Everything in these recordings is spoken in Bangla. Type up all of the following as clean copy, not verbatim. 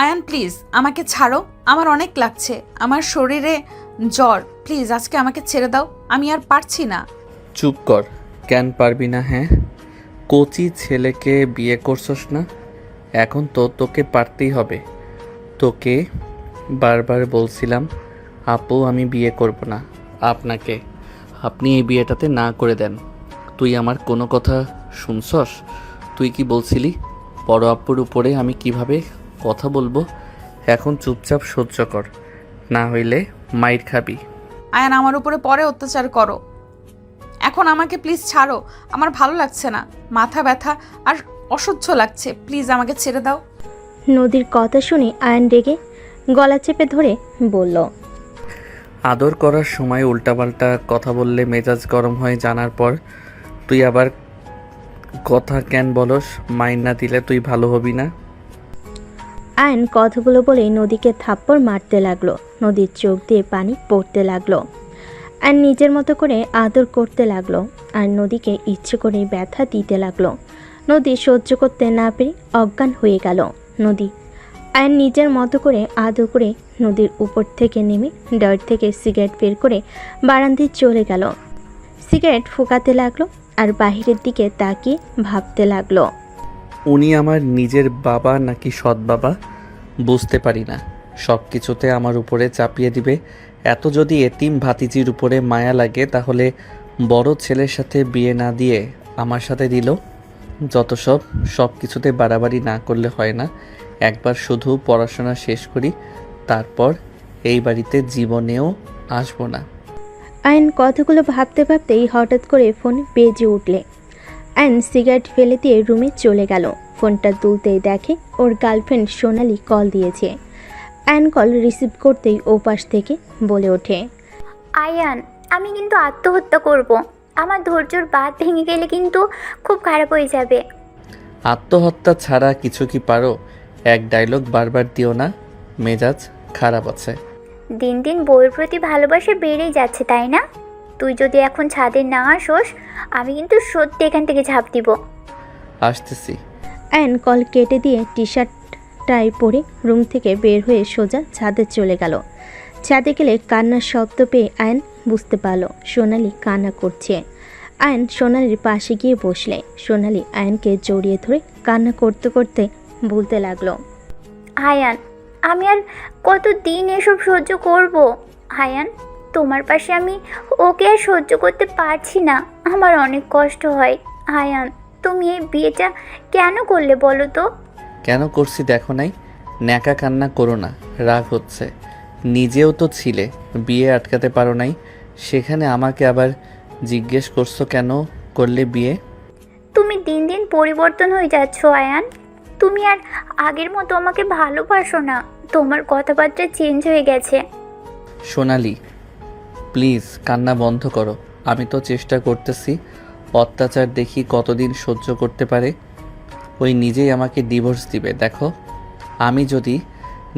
আয়ান প্লিজ আমাকে ছাড়ো, আমার অনেক লাগছে, আমার শরীরে জ্বর, প্লিজ আজকে আমাকে ছেড়ে দাও, আমি আর পারছি না। চুপ কর। কেন পারবি না? হ্যাঁ, কোচি ছেলেকে বিয়ে করছস না, এখন তো তোকে পারতেই হবে। তোকে বারবার বলছিলাম আপু আমি বিয়ে করব না আপনাকে, আপনি এই বিয়েটাতে না করে দেন। তুই আমার কোনো কথা শুনছস? তুই কি বলছিলি বড় আপুর উপরে আমি কিভাবে কথা বলবো? এখন চুপচাপ সহ্য কর, না হইলে মাইর খাবি। আয়ান আমার উপরে পরে অত্যাচার করো, এখন আমাকে প্লিজ ছাড়ো, আমার ভালো লাগছে না, মাথা ব্যথা আর অসহ্য লাগছে, প্লিজ আমাকে ছেড়ে দাও। নদীর কথা শুনে আয়ান রেগে গলা চেপে ধরে বলল, আদর করার সময় উল্টাপাল্টা কথা বললে মেজাজ গরম হয় জানার পর তুই আবার কথা কেন বলস? মাইন না দিলে তুই ভালো হবি না। আয়ন কথাগুলো বলেই নদীকে থাপ্পড় মারতে লাগলো। নদীর চোখ দিয়ে পানি পড়তে লাগলো। আর নিজের মতো করে আদর করতে লাগলো, আর নদীকে ইচ্ছে করে ব্যথা দিতে লাগলো। নদী সহ্য করতে না পেরে অজ্ঞান হয়ে গেল। নদী আয়ন নিজের মতো করে আদর করে নদীর উপর থেকে নেমে ডার থেকে সিগারেট বের করে বারান্দায় চলে গেল। সিগারেট ফুঁকাতে লাগলো আর বাহিরের দিকে তাকিয়ে ভাবতে লাগলো, উনি আমার নিজের বাবা নাকি সৎ বাবা বুঝতে পারি না, সব কিছুতে আমার উপরে চাপিয়ে দিবে। এত যদি এতিম ভাতিজির উপরে মায়া লাগে তাহলে বড় ছেলের সাথে বিয়ে না দিয়ে আমার সাথে দিল। যত সব কিছুতে বাড়াবাড়ি না করলে হয় না। একবার শুধু পড়াশোনা শেষ করি, তারপর এই বাড়িতে জীবনেও আসবো না। আয়ন কথাগুলো ভাবতে ভাবতেই হঠাৎ করে ফোন বেজে উঠলে আয়ন সিগারেট ফেলে দিয়ে রুমে চলে গেল। ফোনটা তুলতেই দেখে ওর গার্লফ্রেন্ড সোনালি কল দিয়েছে। আয়ন কল রিসিভ করতেই ওপাশ থেকে বলে ওঠে, আয়ান, আমি কিন্তু আত্মহত্যা করব। আমার ধৈর্যর বাঁধ ভেঙে গেলে কিন্তু খুব খারাপ হয়ে যাবে। আত্মহত্যা ছাড়া কিছু কি পারো? এক ডায়লগ বারবার দিও না, মেজাজ খারাপ আছে। দিন দিন বউয়ের প্রতি ভালোবাসা বেড়েই যাচ্ছে, তাই না? তুই যদি এখন ছাদে না আসোস, আমি কিন্তু সত্যি এখান থেকে ঝাঁপ দিব। আসতেছি। আয়ন কল কেটে দিয়ে টি শার্টটাই পরে রুম থেকে বের হয়ে সোজা ছাদে চলে গেল। ছাদে গেলে কান্নার শব্দ পেয়ে আয়ন বুঝতে পারল সোনালি কান্না করছে। আয়ন সোনালির পাশে গিয়ে বসলে সোনালি আয়নকে জড়িয়ে ধরে কান্না করতে করতে বলতে লাগলো, আয়ান, আমি আর কতদিন এসব সহ্য করব? আয়ান, তোমার পাশে আমি ওকে আর সহ্য করতে পারছি না, আমার অনেক কষ্ট হয়। আয়ান, তুমি এই বিয়েটা কেন করলে বলো তো? কেন করছি দেখো নাই? ন্যাকা কান্না করো না, রাগ হচ্ছে। নিজেও তো ছিলে, বিয়ে আটকাতে পারো নাই, সেখানে আমাকে আবার জিজ্ঞেস করছো কেন করলে বিয়ে? তুমি দিন দিন পরিবর্তন হয়ে যাচ্ছ আয়ান, তুমি আর আগের মতো আমাকে ভালোবাসো না, তোমার কথাবার্তা চেঞ্জ হয়ে গেছে। সোনালি প্লিজ কান্না বন্ধ করো, আমি তো চেষ্টা করতেছি। অত্যাচার দেখি কতদিন সহ্য করতে পারে। ওই নিজেই আমাকে ডিভোর্স দিবে। দেখো, আমি যদি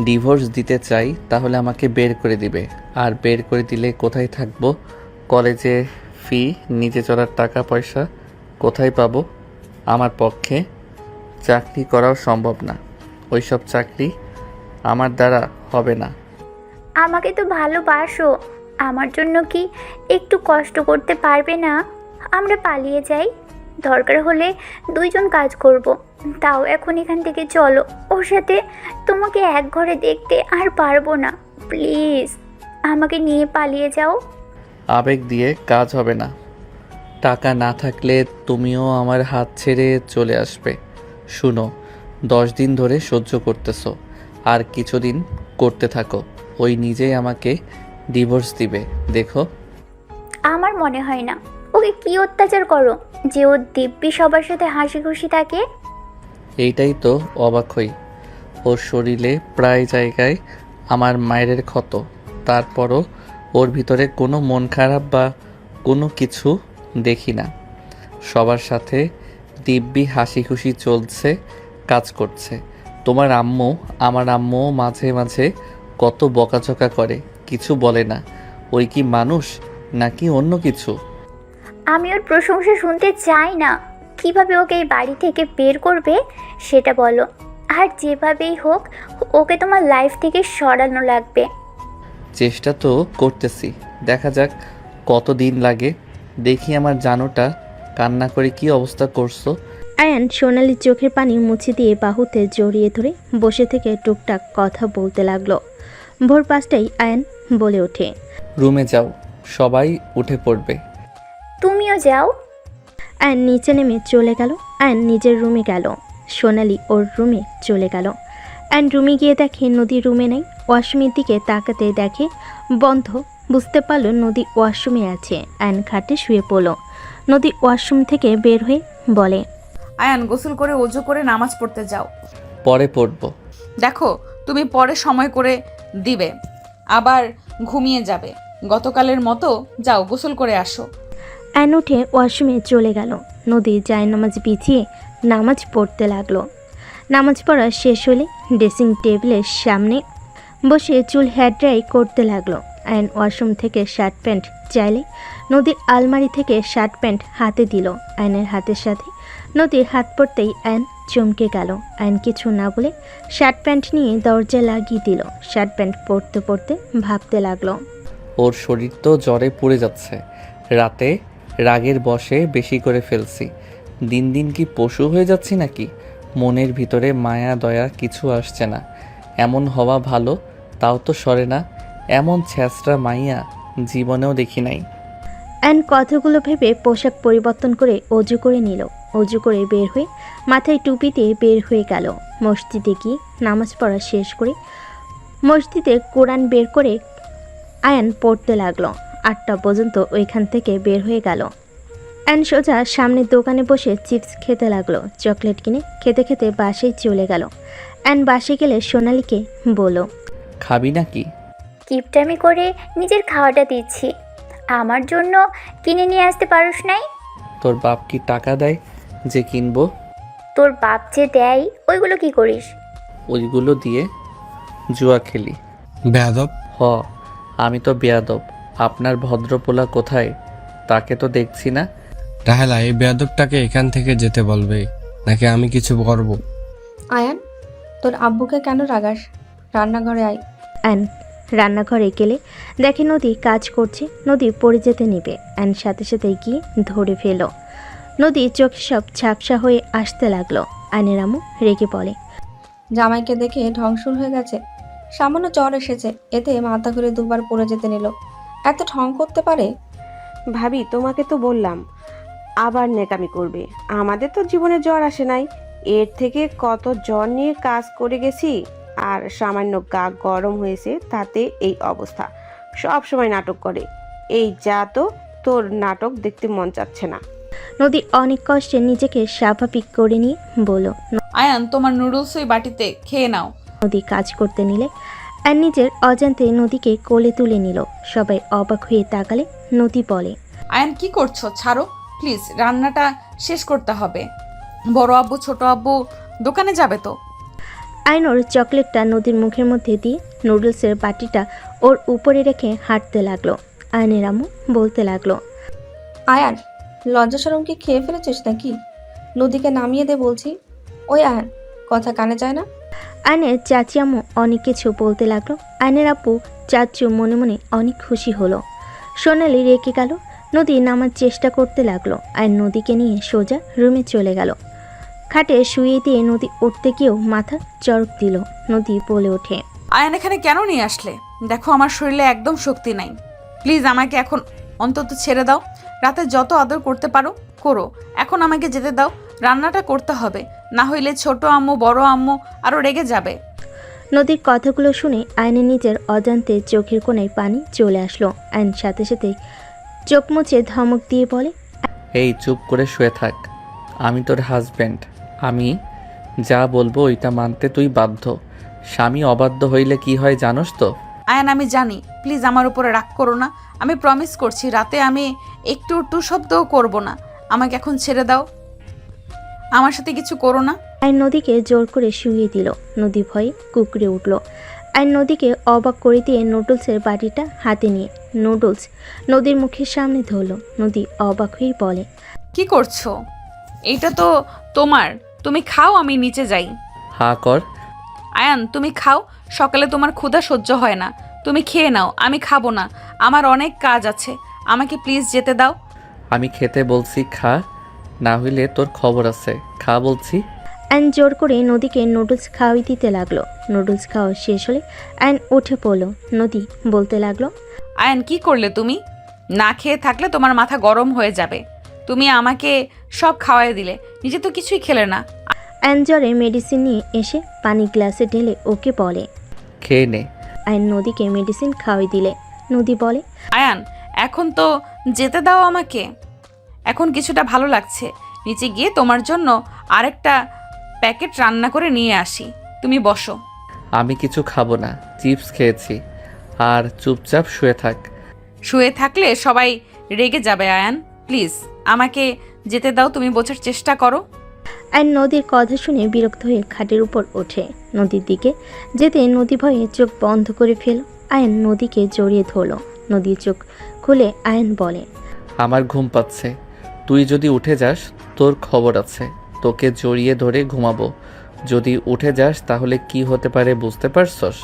ডিভোর্স দিতে চাই তাহলে আমাকে বের করে দিবে, আর বের করে দিলে কোথায় থাকবো? কলেজে ফি, নিজে চলার টাকা পয়সা কোথায় পাবো? আমার পক্ষে চাকরি করাও সম্ভব না, ওইসব চাকরি আমার দ্বারা হবে না। আমাকে তো ভালোবাসো, আমার জন্য কি একটু কষ্ট করতে পারবে না? আমরা পালিয়ে যাই, দরকার হলে দুইজন কাজ করব। তাও এখন এখান থেকে চলো, ওর সাথে তোমাকে এক ঘরে দেখতে আর পারবো না। প্লিজ আমাকে নিয়ে পালিয়ে যাও। আবেগ দিয়ে কাজ হবে না। টাকা না থাকলে তুমিও আমার হাত ছেড়ে চলে আসবে। শুনো, 10 দিন ধরে সহ্য করতেছো, আর কিছুদিন করতে থাকো। ওই নিজেই আমাকে ডিভোর্স দিবে, দেখো। আমার মনে হয় না। ওকে কি অত্যাচার করো যে ও দিব্যি সবার সাথে হাসি খুশি থাকে? এইটাই তো অবাক হই, ওর শরীরে প্রায় জায়গায় আমার মায়ের ক্ষত, তারপরও ওর ভিতরে কোনো মন খারাপ বা কোনো কিছু দেখি না। সবার সাথে দিব্যি হাসি খুশি চলছে, কাজ করছে। তোমার আম্মু, আমার আম্মুও মাঝে মাঝে কত বকাঝকা করে, কিছু বলে না। ওই কি মানুষ নাকি অন্য কিছু? আমি ওর প্রশংসা শুনতে চাই না। কিভাবে ওকে এই বাড়ি থেকে বের করবে সেটা বলো। আর যেভাবেই হোক ওকে তোমার লাইফ থেকে সরানো লাগবে। চেষ্টা তো করতেছি, দেখা যাক কতদিন লাগে। দেখি আমার জানোটা কান্না করে কি অবস্থা করছো। আয়ান সোনালির চোখের পানি মুছে দিয়ে বাহুতে জড়িয়ে ধরে বসে থেকে টুকটাক কথা বলতে লাগলো। ভোর 5টায় আয়ান বলে ওঠে, রুমে যাও, সবাই উঠে পড়বে। তুমিও যাও। আয়ান নিচে নেমে চলে গেল। আয়ান নিজের রুমে গেল, সোনালি ওর রুমে চলে গেল। আয়ান রুমে গিয়ে দেখে নদী রুমে নেই। ওয়াশরুমের দিকে তাকাতে দেখে বন্ধ। বুঝতে পারল নদী ওয়াশরুমে আছে। আয়ান খাটে শুয়ে পড়ল। নদী ওয়াশরুম থেকে বের হয়ে বলে, আয়ান গোসল করে অজু করে নামাজ পড়তে যাও। পরে পড়বো। দেখো তুমি পরে সময় করে দিবে, আবার ঘুমিয়ে যাবে। গতকালের মতো যাও গোসল করে আসো। আয়ান উঠে ওয়াশরুমে চলে গেল। নদী জায়নামাজ বিছিয়ে নামাজ পড়তে লাগলো। নামাজ পড়া শেষ হলে ড্রেসিং টেবিলের সামনে বসে চুল হেয়ার ড্রাই করতে লাগলো। আয়ান ওয়াশরুম থেকে শার্ট প্যান্ট চাইলে নদীর আলমারি থেকে শার্ট প্যান্ট হাতে দিল। আয়নের হাতের সাথে নদীর হাত পড়তেই আয়ন চমকে গেল। আয়ন কিছু না বলে শার্ট প্যান্ট নিয়ে দরজা লাগিয়ে দিল। শার্ট প্যান্ট পরতে পরতে ভাবতে লাগলো, ওর শরীর তো জ্বরে পুড়ে যাচ্ছে। রাতে রাগের বশে বেশি করে ফেলছি। দিন দিন কি পশু হয়ে যাচ্ছি নাকি? মনের ভিতরে মায়া দয়া কিছু আসছে না। এমন হওয়া ভালো, তাও তো সরে না। এমন ছ্যাঁচড়া মাইয়া জীবনেও দেখি নাই। আয়ন কথাগুলো ভেবে পোশাক পরিবর্তন করে অজু করে নিল। অজু করে বের হয়ে মাথায় টুপি দিয়ে বের হয়ে গেল। মসজিদে গিয়ে নামাজ পড়া শেষ করে মসজিদে কোরআন বের করে আয়ান পড়তে লাগলো। 8টা পর্যন্ত ওইখান থেকে বের হয়ে গেল। আয়ান সোজা সামনের দোকানে বসে চিপস খেতে লাগলো। চকলেট কিনে খেতে খেতে বাসায় চলে গেল। আয়ান বাসে গেলে সোনালীকে বলল, খাবি নাকি? কিপটামি করে নিজের খাওয়াটা দিচ্ছি, আমার জন্য কিনে নিয়ে আসতে পারোস নাই? তোর বাপ কি টাকা দেয় যে কিনবো? তোর বাপ যে দেয় ওইগুলো কি করিস? ওইগুলো দিয়ে জুয়া খেলি। বেয়াদব। হ, আমি তো বেয়াদব। আপনার ভদ্রপোলা কোথায়? তাকে তো দেখছি না। রাহেলা, এই বেয়াদবটাকে এখান থেকে যেতে বলবে, নাকি আমি কিছু করব? আয়ান, তোর আব্বুকে কেন রাগাস? রান্নাঘরে আয়। আয়ন রান্নাঘরে গেলে দেখে নদী কাজ করছে। নদী পড়ে যেতে নেবে। আয়ন সাথে সাথে গিয়ে ধরে ফেল। নদী চোখে সব ঝাপসা হয়ে আসতে লাগলো। আয়নের আম্মু রেগে বলে, জামাইকে দেখে ঢংসুর হয়ে গেছে। সামান্য জ্বর এসেছে, এতে মাথা ঘুরে দুবার পড়ে যেতে নিল। এত ঢং করতে পারে? ভাবি, তোমাকে তো বললাম আবার নেকামি করবে। আমাদের তো জীবনে জ্বর আসে নাই, এর থেকে কত জ্বর নিয়ে কাজ করে গেছি। আর সামান্য গা গরম হয়েছে তাতে এই অবস্থা। সব সময় নাটক করে। এই যা তো, তোর নাটক দেখতে মন চাচ্ছে না। নদী অনেক কষ্টে নিজেকে স্বাভাবিক করে নিয়ে বলল। আয়ান তোমার নুডলস ওই বাটিতে খেয়ে নাও। নদী কাজ করতে নিলে আর নিজের অজান্তে নদীকে কোলে তুলে নিল। সবাই অবাক হয়ে তাকালে নদী বলে, আয়ান কি করছো? ছাড়ো প্লিজ, রান্নাটা শেষ করতে হবে। বড় আব্বু ছোট আব্বু দোকানে যাবে তো। আয়নোর চকলেটটা নদীর মুখের মধ্যে দিয়ে নুডলসের বাটিটা ওর উপরে রেখে হাঁটতে লাগলো। আয়নের আম্মু বলতে লাগলো, আয়ান, লজ্জা শরম কি খেয়ে ফেলেছিস নাকি? নদীকে নামিয়ে দে বলছি। ওই আয়ান, কথা কানে যায় না? আয়নের চাচি আম্মু অনেক কিছু বলতে লাগলো। আয়নের আব্বু চাচু মনে মনে অনেক খুশি হলো। সোনালি রেখে গেল। নদী নামার চেষ্টা করতে লাগলো। আয়ন নদীকে নিয়ে সোজা রুমে চলে গেল। খাটে শুয়ে দিয়ে নদী উঠতে গিয়েও মাথা চড়ক দিল। নদী বলে ওঠে, আয়ান এখানে কেন নিয়ে আসলে? দেখো আমার শরীরে একদম শক্তি নাই। প্লিজ আমাকে এখন অন্তত ছেড়ে দাও। রাতে যত আদর করতে পারো করো, এখন আমাকে যেতে দাও। রান্নাটা করতে হবে, না হইলে ছোট আম্মু বড় আম্মু আরও রেগে যাবে। নদীর কথাগুলো শুনে আয়নের নিজের অজান্তে চোখের কোণায় পানি চলে আসলো। আয়ন সাথে সাথে চোখ মুছে ধমক দিয়ে বলে, এই চুপ করে শুয়ে থাক। আমি তোর হাজব্যান্ড। আমি যা বলবো ওইটা মানতে তুই বাধ্য। স্বামী অবাধ্য হইলে কি হয় জানোস তো? আয়ান আমি জানি, প্লিজ আমার উপরে রাগ করো না। আমি প্রমিস করছি রাতে আমি একটু টু শব্দও করবো না। আমাকে এখন ছেড়ে দাও, আমার সাথে কিছু করো না। আয়ন নদীকে জোর করে শুইয়ে দিল। নদী ভয়ে কুকড়ে উঠল। আয়ন নদীকে অবাক করে দিয়ে নুডলসের বাটিটা হাতে নিয়ে নুডলস নদীর মুখের সামনে ধরল। নদী অবাক হয়ে বলে, কি করছো? এইটা তো তোমার, তুমি খাও, আমি নিচে যাই। হা কর। আয়ান তুমি খাও, সকালে তোমার ক্ষুধা সহ্য হয় না। তুমি খেয়ে নাও, আমি খাবো না, আমার অনেক কাজ আছে। আমাকে প্লিজ যেতে দাও। আমি খেতে বলছি খা, না হইলে তোর খবর আছে। খা বলছি। আয়ন জোর করে নদীকে নুডলস খাওয়াই দিতে লাগলো। নুডলস খাওয়া শেষ হলে আয়ন উঠে পড়লো। নদী বলতে লাগলো, আয়ান কি করলে তুমি? না খেয়ে থাকলে তোমার মাথা গরম হয়ে যাবে। তুমি আমাকে সব খাওয়াই দিলে, নিজে তো কিছুই খেলে না। আয়ন জ্বরে মেডিসিন নিয়ে এসে পানি গ্লাসে ঢেলে ওকে বলে। খেয়ে নে। আয়ন নদীকে মেডিসিন খাওয়াই দিলে। নদী বলে, আয়ান এখন তো যেতে দাও আমাকে। এখন কিছুটা ভালো লাগছে। নিচে গিয়ে তোমার জন্য আরেকটা প্যাকেট রান্না করে নিয়ে আসি, তুমি বসো। আমি কিছু খাবো না, চিপস খেয়েছি। আর চুপচাপ শুয়ে থাক। শুয়ে থাকলে সবাই রেগে যাবে। আয়ান প্লিজ আমাকে যেতে দাও, তুমি বোঝার চেষ্টা করো। আয়ন নদীর কথা শুনে বিরক্ত হয়ে খাটের উপর ওঠে। নদীর দিকে যেতে নদী ভয়ে চোখ বন্ধ করে ফেল। আয়ন নদীকে জড়িয়ে ধরল। নদীর চোখ খুলে আয়ন বলে, আমার ঘুম পাচ্ছে। তুই যদি উঠে যাস তোর খবর আছে। তোকে জড়িয়ে ধরে ঘুমাবো। যদি উঠে যাস তাহলে কি হতে পারে বুঝতে পারছস?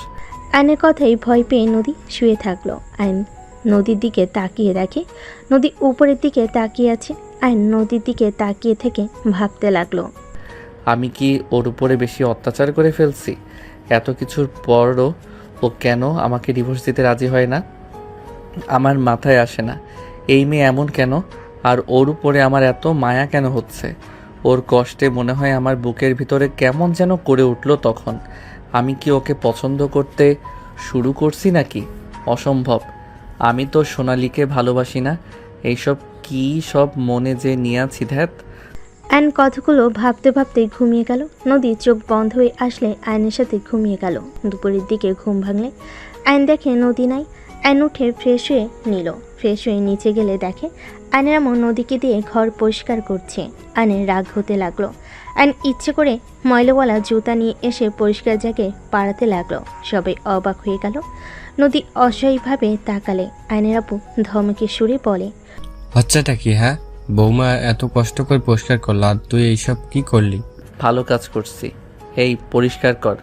আয়নের কথাই ভয় পেয়ে নদী শুয়ে থাকলো। আয়ন নদীর দিকে তাকিয়ে দেখে নদী উপরের দিকে তাকিয়ে আছে। আয়ন নদীর দিকে তাকিয়ে থেকে ভাবতে লাগলো, আমি কি ওর উপরে বেশি অত্যাচার করে ফেলছি? এত কিছুর পরও ও কেন আমাকে ডিভোর্স দিতে রাজি হয় না? আমার মাথায় আসে না এই মেয়ে এমন কেন, আর ওর উপরে আমার এত মায়া কেন হচ্ছে? ওর কষ্টে মনে হয় আমার বুকের ভিতরে কেমন যেন করে উঠলো তখন। আমি কি ওকে পছন্দ করতে শুরু করছি নাকি? অসম্ভব। আমি তো সোনালীকে ভালোবাসি না। এইসব কি সব মনে যে নিয়ে আছি ধ্যাত। আয়ন কথাগুলো ভাবতে ভাবতে ঘুমিয়ে গেল। নদী চোখ বন্ধ হয়ে আসলে আয়নের সাথে ঘুমিয়ে গেল। দুপুরের দিকে ঘুম ভাঙলে আয়ন দেখে নদী নাই। আয়ন উঠে ফ্রেশ হয়ে নিল। ফ্রেশ হয়ে নিচে গেলে দেখে আয়নের আম্মু নদীকে দিয়ে ঘর পরিষ্কার করছে। আয়নের রাগ হতে লাগলো। আয়ন ইচ্ছে করে ময়লাওয়ালা জুতা নিয়ে এসে পরিষ্কার জায়গায় পাড়াতে লাগলো। সবাই অবাক হয়ে গেল। নদী অসহায়ভাবে তাকালে। আয়নের আব্বু ধমকে সুরে বলে, হচ্ছেটা কি? হ্যাঁ, বৌমা এত কষ্ট করে পরিষ্কার করলো আর তুই এইসব কি করলি? ভালো কাজ করছি। এই পরিষ্কার কর।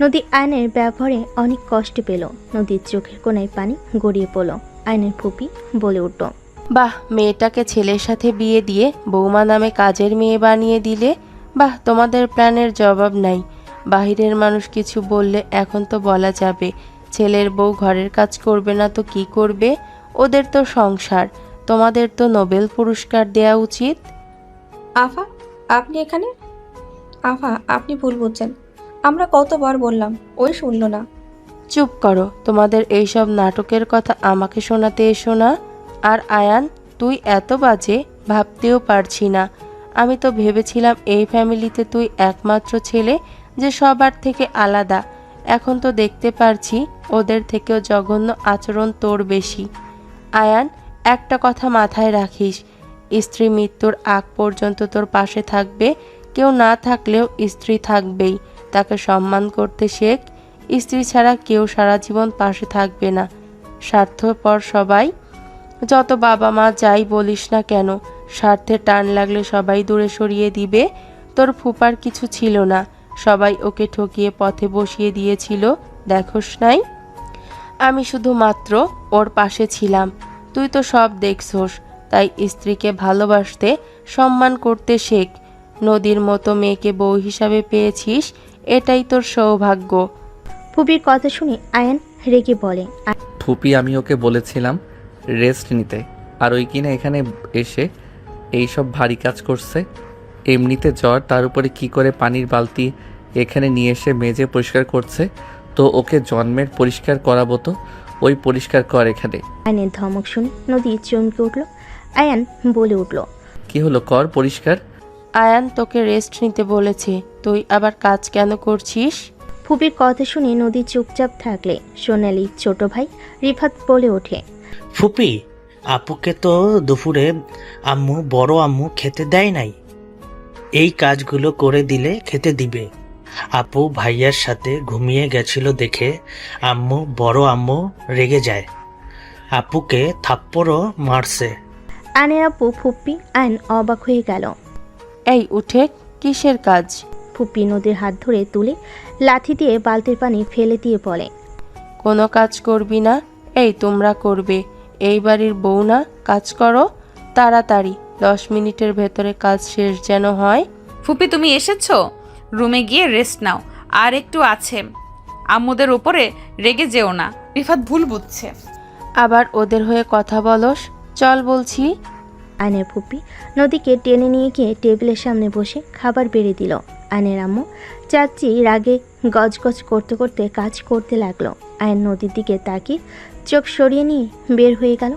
নদী আয়নের ব্যবহারে অনেক কষ্ট পেল। নদীর চোখের কোণায় পানি গড়িয়ে পড়ল। আয়নের ফুপি বলে উঠল, বাহ, মেয়েটাকে ছেলের সাথে বিয়ে দিয়ে বৌমা নামে কাজের মেয়ে বানিয়ে দিলে। বাহ, তোমাদের প্ল্যানের জবাব নাই। বাহিরের মানুষ কিছু বললে এখন তো বলা যাবে ছেলের বউ ঘরের কাজ করবে না তো কি করবে? ওদের তো সংসার। তোমাদের তো নোবেল পুরস্কার দেয়া উচিত। আফা, আপনি এখানে? আফা, আপনি ভুল বুঝছেন। আমরা কতবার বললাম, ওই শুনলো না। চুপ করো, তোমাদের এইসব নাটকের কথা আমাকে শোনাতে এসো না। আর আয়ান, তুই এত বাজে ভাবতেও পারছি না। আমি তো ভেবেছিলাম এই ফ্যামিলিতে তুই একমাত্র ছেলে যে সবার থেকে আলাদা। এখন তো দেখতে পারছি ওদের থেকেও জঘন্য আচরণ তোর বেশি। আয়ান, একটা কথা মাথায় রাখিস, স্ত্রী মৃত্যুর আগ পর্যন্ত তোর পাশে থাকবে। কেউ না থাকলেও স্ত্রী থাকবেই। তাকে সম্মান করতে শেখ। স্ত্রী ছাড়া কেউ সারা জীবন পাশে থাকবে না। স্বার্থপর সবাই। যত বাবা মা যাই বলিস না কেন, স্বার্থে টান লাগলে সবাই দূরে সরিয়ে দিবে। তোর ফুপার কিছু ছিল না, সবাই ওকে ঠকিয়ে পথে বসিয়ে দিয়েছিল, দেখোস নাই? আমি শুধুমাত্র ওর পাশে ছিলাম। তুই তো সব দেখছোস। তাই স্ত্রীকে ভালোবাসতে, সম্মান করতে শেখ। নদীর মতো মেয়েকে বউ হিসাবে পেয়েছিস, এটাই তোর সৌভাগ্য। ফুপির কথা শুনে আয়ন রেগে বলে, ফুপি, আমি ওকে বলেছিলাম রেস্ট নিতে, আর ওই কিনা এখানে এসে এইসব ভারী কাজ করছে। এমনিতে জ্বর, তার উপরে কি করে পানির বালতি এখানে নিয়ে এসে মেজে পরিষ্কার করছে। তো ওকে জন্মের পরিষ্কার করাবো তো, ওই পরিষ্কার কর এখানে। আয়নের ধমক শুনে নদী চমকে উঠল। আয়ান বলে উঠল, কি হলো, কর পরিষ্কার। আয়ান তোকে রেস্ট নিতে বলেছে, তুই আবার কাজ কেন করছিস? ফুপির কথা শুনে নদী চুপচাপ থাকলে সোনালি ছোট ভাই রিফাত বলে ওঠে, ফুপি, আপুকে তো দুপুরে বড় আম্মু খেতে দেয় নাই। এই কাজগুলো করে দিলে খেতে দিবে। আপু ভাইয়ার সাথে ঘুমিয়ে গেছিল দেখে বড় আম্মু রেগে যায়। আপুকে থাপ্পড়ও মারছে। আয়নের আপু ফুপ্পি আয়ন অবাক হয়ে গেল। এই উঠে, কিসের কাজ? ফুপি নদীর হাত ধরে তুলে লাথি দিয়ে বালতির পানি ফেলে দিয়ে বলে, কোনো কাজ করবি না? এই তোমরা করবে, এই বাড়ির বউ না? কাজ করো তাড়াতাড়ি, 10 মিনিটের ভেতরে কাজ শেষ যেন হয়। ফুপি তুমি এসেছো, রুমে গিয়ে রেস্ট নাও, আর একটু আছে। আম্মুদের উপরে রেগে যেও না, রিফাত ভুল বুঝছে। আবার ওদের হয়ে কথা বলস, চল বলছি। আয়নের ফুপি নদীকে টেনে নিয়ে গিয়ে টেবিলের সামনে বসে খাবার বেড়ে দিল। আয়নের আম্মু চাচি রাগে গজগজ করতে করতে কাজ করতে লাগলো। আয়ন নদীর দিকে তাকিয়ে চোখ সরিয়ে নিয়ে বের হয়ে গেল।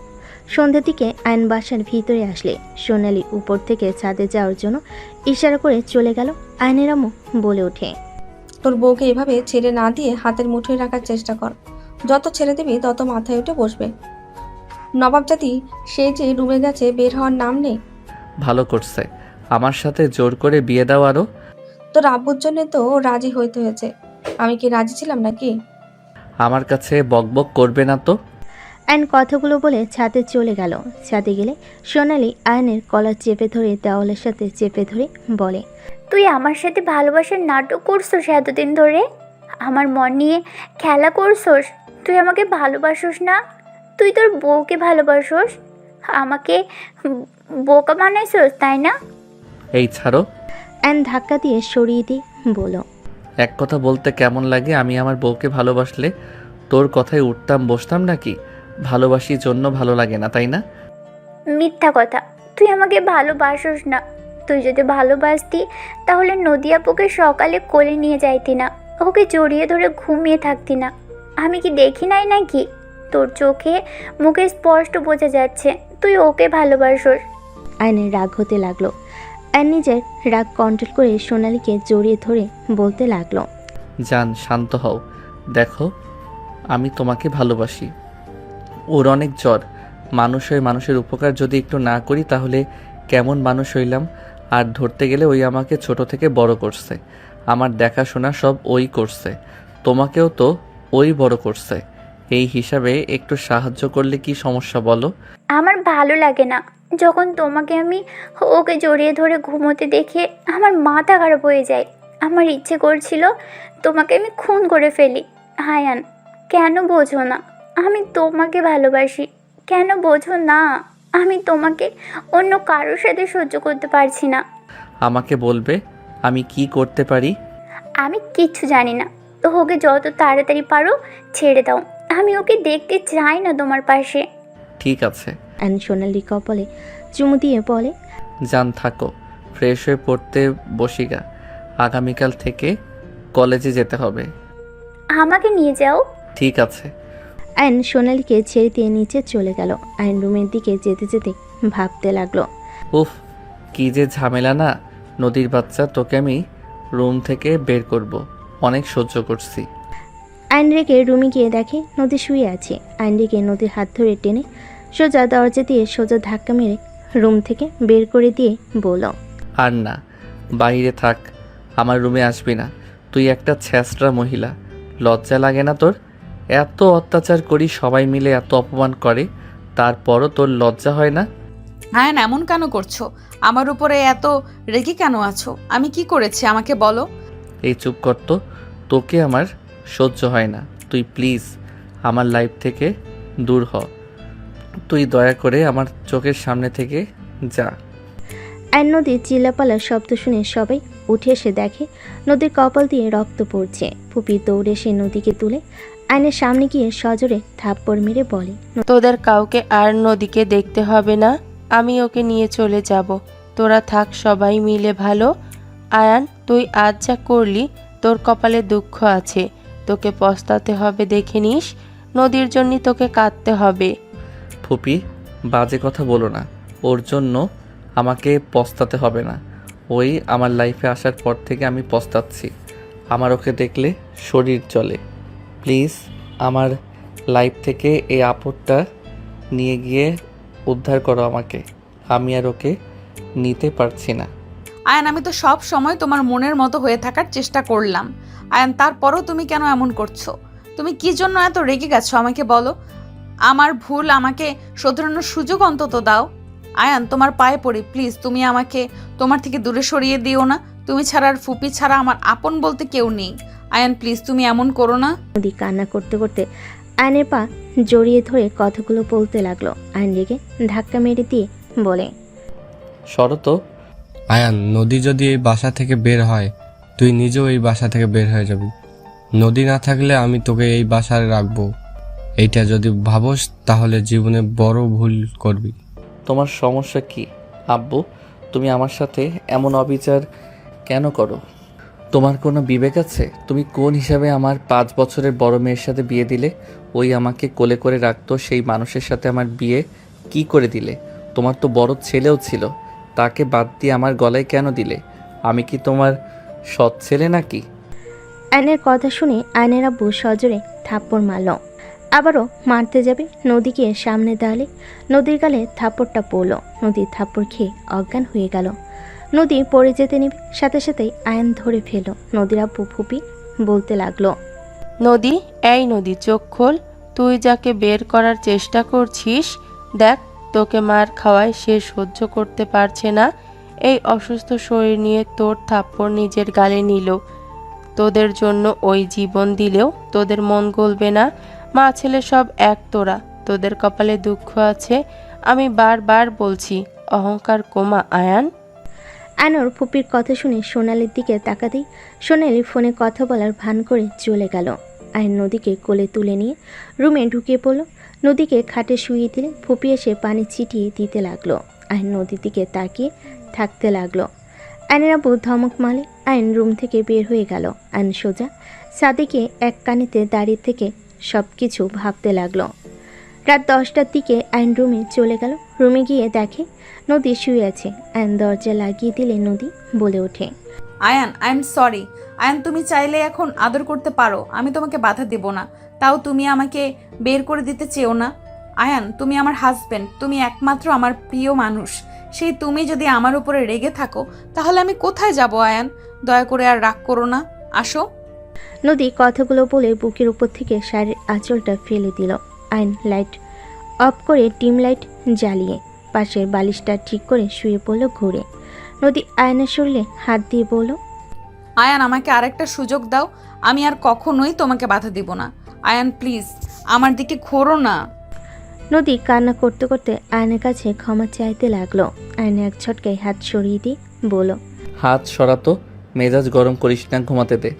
সন্ধ্যের দিকে আয়ন বাসার ভিতরে আসলে সোনালি উপর থেকে ছাদে যাওয়ার জন্য ইশারা করে চলে গেল। আয়নের আম্মু বলে ওঠে, তোর বউকে এভাবে ছেড়ে না দিয়ে হাতের মুঠোয় রাখার চেষ্টা কর। যত ছেড়ে দিবি তত মাথায় উঠে বসবে। নবাব জাতি সে যে রুমে গেছে, বের হওয়ার নাম নেই। ভালো করছে, আমার সাথে জোর করে বিয়ে দাও আরো। তোর আব্বুর জন্য তো রাজি হইতে হয়েছে, আমি কি রাজি ছিলাম নাকি? আমার কাছে বকবক করবে না তো। আয়ন কথাগুলো বলে ছাদে চলে গেল। ছাদে গেলে সোনালি আয়নের কলার চেপে ধরে দেওয়ালের সাথে চেপে ধরে বলে, তুই আমার সাথে ভালোবাসার নাটক করছোস এতদিন ধরে, আমার মন নিয়ে খেলা করছোস। তুই আমাকে ভালোবাসোস না, তুই তোর বউকে ভালোবাসোস, আমাকে বোকা বানাইছোস, তাই না? এই ছাড়ো। আয়ন ধাক্কা দিয়ে সরিয়ে দিয়ে বলল, এক কথা বলতে কেমন লাগে, আমি আমার বউকে ভালোবাসলে তোর কথায় উঠতাম বসতাম নাকি? ভালোবাসি জন্য ভালো লাগে না, তাই না? মিথ্যা কথা, তুই আমাকে ভালোবাসোস না। তুই যদি ভালোবাসতি তাহলে নদী আপুকে সকালে কোলে নিয়ে যাইতি না, ওকে জড়িয়ে ধরে ঘুমিয়ে থাকতি না। আমি কি দেখি নাই নাকি? তোর চোখে মুখে স্পষ্ট বোঝা যাচ্ছে তুই ওকে ভালোবাসোস। আয়নের রাগ হতে লাগলো। আয়ন নিজের রাগ কন্ট্রোল করে সোনালীকে জড়িয়ে ধরে বলতে লাগলো, জান শান্ত হও, দেখো আমি তোমাকে ভালোবাসি। ওর অনেক জ্বর, মানুষ হয়ে মানুষের উপকার যদি একটু না করি তাহলে কেমন মানুষ হইলাম? আর ধরতে গেলে ওই আমাকে ছোট থেকে বড় করছে, আমার দেখাশোনা সব ওই করছে, তোমাকেও তো ওই বড় করছে। এই হিসাবে একটু সাহায্য করলে কি সমস্যা বলো? আমার ভালো লাগে না যখন তোমাকে আমি ওকে জড়িয়ে ধরে ঘুমোতে দেখে আমার মাথা খারাপ হয়ে যায়। আমার ইচ্ছে করছিল তোমাকে আমি খুন করে ফেলি। আয়ান, কেন বোঝো না? আমি তোমাকে ভালোবাসি, কেন বোঝো না? আমি তোমাকে অন্য কারোর সাথে সহ্য করতে পারছি না। আমাকে বলবে আমি কি করতে পারি? আমি কিচ্ছু জানি না, তো ওকে যত তাড়াতাড়ি পারো ছেড়ে দাও। আমি ওকে দেখতে চাই না তোমার পাশে। ঠিক আছে। আয়ন সোনালি কপালে চুমু দিয়ে বলে, জান থাকো, ফ্রেশ হয়ে পড়তে বসিগা, আগামীকাল থেকে কলেজে যেতে হবে। আমাকে নিয়ে যাও। ঠিক আছে। আয়ন সোনালীকে ছেড়ে দিয়ে নিচে চলে গেল। আয়ন রুমের দিকে যেতে যেতে ভাবতে লাগলো, উফ কি যে ঝামেলা না। নদীর বাচ্চা, তোকে আমি রুম থেকে বের করব, অনেক সহ্য করছি। আয়ন রেগে রুমে গিয়ে দেখে নদী শুয়ে আছে। আয়ন রেগে নদীর হাত ধরে টেনে সোজা দরজা দিয়ে সোজা ধাক্কা মেরে রুম থেকে বের করে দিয়ে বলল, আর না, বাইরে থাক, আমার রুমে আসবি না। তুই একটা ছ্যাঁচড়া মহিলা, লজ্জা লাগে না তোর? এত অত্যাচার করি, সবাই মিলে এত অপমান করে, তারপরও তোর লজ্জা হয় না? আয়ন এমন কেন করছো? আমার উপরে এত রেগে কেন আছো? আমি কি করেছি আমাকে বলো। এই চুপ কর তো, তোকে আমার সহ্য হয় না। তুই প্লিজ আমার লাইফ থেকে দূর হ, তুই দয়া করে আমার চোখের সামনে থেকে যা। আয়ন নদীর চিল্লাপালার শব্দ শুনে সবাই উঠে এসে দেখে নদীর কপাল দিয়ে রক্ত পড়ছে। ফুপি দৌড়ে এসে নদীকে তুলে আয়নের সামনে গিয়ে সজোরে থাপ্পড় মেরে বলে, তোদের কাউকে আর নদীকে দেখতে হবে না, আমি ওকে নিয়ে চলে যাব। তোরা থাক সবাই মিলে ভালো। আয়ান, তুই আজ যা করলি তোর কপালে দুঃখ আছে, তোকে পস্তাতে হবে দেখে নিস। নদীর জন্য তোকে কাঁদতে হবে। ফুপি বাজে কথা বলো না, ওর জন্য আমাকে পস্তাতে হবে না। ওই আমার লাইফে আসার পর থেকে আমি পস্তাচ্ছি, আমার ওকে দেখলে শরীর চলে। প্লিজ আমার লাইফ থেকে এই আপদটা নিয়ে গিয়ে উদ্ধার করো আমাকে, আমি আর ওকে নিতে পারছি না। আয়ন আমি তো সব সময় তোমার মনের মতো হয়ে থাকার চেষ্টা করলাম। আয়ন তারপরও তুমি কেন এমন করছো? তুমি কি জন্য এত রেগে গেছো আমাকে বলো। আমার ভুল, আমাকে শোধরানোর সুযোগ অন্তত দাও। আয়ান তোমার পায়ে পড়ি প্লিজ, তুমি আমাকে তোমার থেকে দূরে সরিয়ে দিও না। তুমি ছাড়া আর ফুপি ছাড়া আমার আপন বলতে কেউ নেই। আয়ান প্লিজ তুমি এমন করো না। নদী কান্না করতে করতে আয়নের পা জড়িয়ে ধরে কথাগুলো বলতে লাগলো। আয়ন রেগে ধাক্কা মেরে দিয়ে বলে, শরত, আয়ান, নদী যদি এই বাসা থেকে বের হয়, তুই নিজেও এই বাসা থেকে বের হয়ে যাবি। নদী না থাকলে আমি তোকে এই বাসায় রাখবো। এইটা যদি ভাবস তাহলে জীবনে বড় ভুল করবি। তোমার সমস্যা কি আব্বু? তুমি আমার সাথে এমন অবিচার কেন করো? তোমার কোনো বিবেক আছে? তুমি কোন হিসাবে আমার 5 বছরের বড় মেয়ের সাথে বিয়ে দিলে? ওই আমাকে কোলে করে রাখতো সেই মানুষের সাথে আমার বিয়ে কি করে দিলে? তোমার তো বড় ছেলেও ছিল, তাকে বাদ দিয়ে আমার গলায় কেন দিলে? আমি কি তোমার সৎ ছেলে নাকি? আয়নের কথা শুনে আয়নের আব্বু সজোরে থাপ্পড় মারল। আবারও মারতে যাবে নদীকে সামনে দাঁড়ালে নদীর গালে থাপ্পড়টা পড়ল। নদীর থাপ্পড় খেয়ে অজ্ঞান হয়ে গেল। নদী পড়ে যেতে নেবে, সাথে সাথেই আয়ন ধরে ফেলল। নদীর আব্বু ফুপি বলতে লাগলো, নদী, এই নদী, চোখ খোল। তুই যাকে বের করার চেষ্টা করছিস, দেখ তোকে মার খাওয়ায় সে সহ্য করতে পারছে না। এই অসুস্থ শরীর নিয়ে তোর থাপ্পড় নিজের গালে নিল। তোদের জন্য ওই জীবন দিলেও তোদের মন গলবে না। মা ছেলে সব এক তোরা, তোদের কপালে দুঃখ আছে। আমি বারবার বলছি, অহংকার কমা আয়ান। আয়নর ফুপির কথা শুনে সোনালির দিকে তাকাতেই সোনালি ফোনে কথা বলার ভান করে চলে গেল। আয়ন নদীকে কোলে তুলে নিয়ে রুমে ঢুকিয়ে পড়ল। নদীকে খাটে শুইয়ে দিলে ফুপি এসে পানি ছিটিয়ে দিতে লাগলো। আয়ন নদীর দিকে তাকিয়ে থাকতে লাগলো। আয়নের আব্বু ধমক মারলে আয়ন রুম থেকে বের হয়ে গেল। আয়ন সোজা সাদিকে এক কানিতে দাঁড়িয়ে থেকে সব কিছু ভাবতে লাগলো। রাত 10টার দিকে আয়ন রুমে চলে গেল। রুমে গিয়ে দেখে নদী শুয়ে আছে। আয়ন দরজা লাগিয়ে দিলে নদী বলে ওঠে, Ayaan I am sorry. Ayaan তুমি চাইলে এখন আদর করতে পারো, আমি তোমাকে বাধা দেব না। তাও তুমি আমাকে বের করে দিতে চেও না। আয়ান তুমি আমার হাজবেন্ড, তুমি একমাত্র আমার প্রিয় মানুষ। সেই তুমি যদি আমার উপরে রেগে থাকো তাহলে আমি কোথায় যাব? আয়ান দয়া করে আর রাগ করো না, আসো। নদী কথাগুলো বলে বুকের উপর থেকে শাড়ির আঁচলটা ফেলে দিল। আয়ন লাইট অফ করে ডিম লাইট জ্বালিয়ে পাশের বালিশটা ঠিক করে শুয়ে পড়ল ঘুরে। নদী আয়নের শরীরে হাত দিয়ে বলল, আয়ান আমাকে আরেকটা সুযোগ দাও, আমি আর কখনোই তোমাকে বাধা দিব না। আয়ান প্লিজ আমার দিকে ঘোরো না। নদী কান্না করতে করতে আয়নের কাছে ক্ষমা চাইতে লাগলো। আয়ন এক ঝটকায় হাত সরিয়ে দিয়ে বলল, হাত সরাতো, মেজাজ গরম করিস না, ঘুমাতে দে।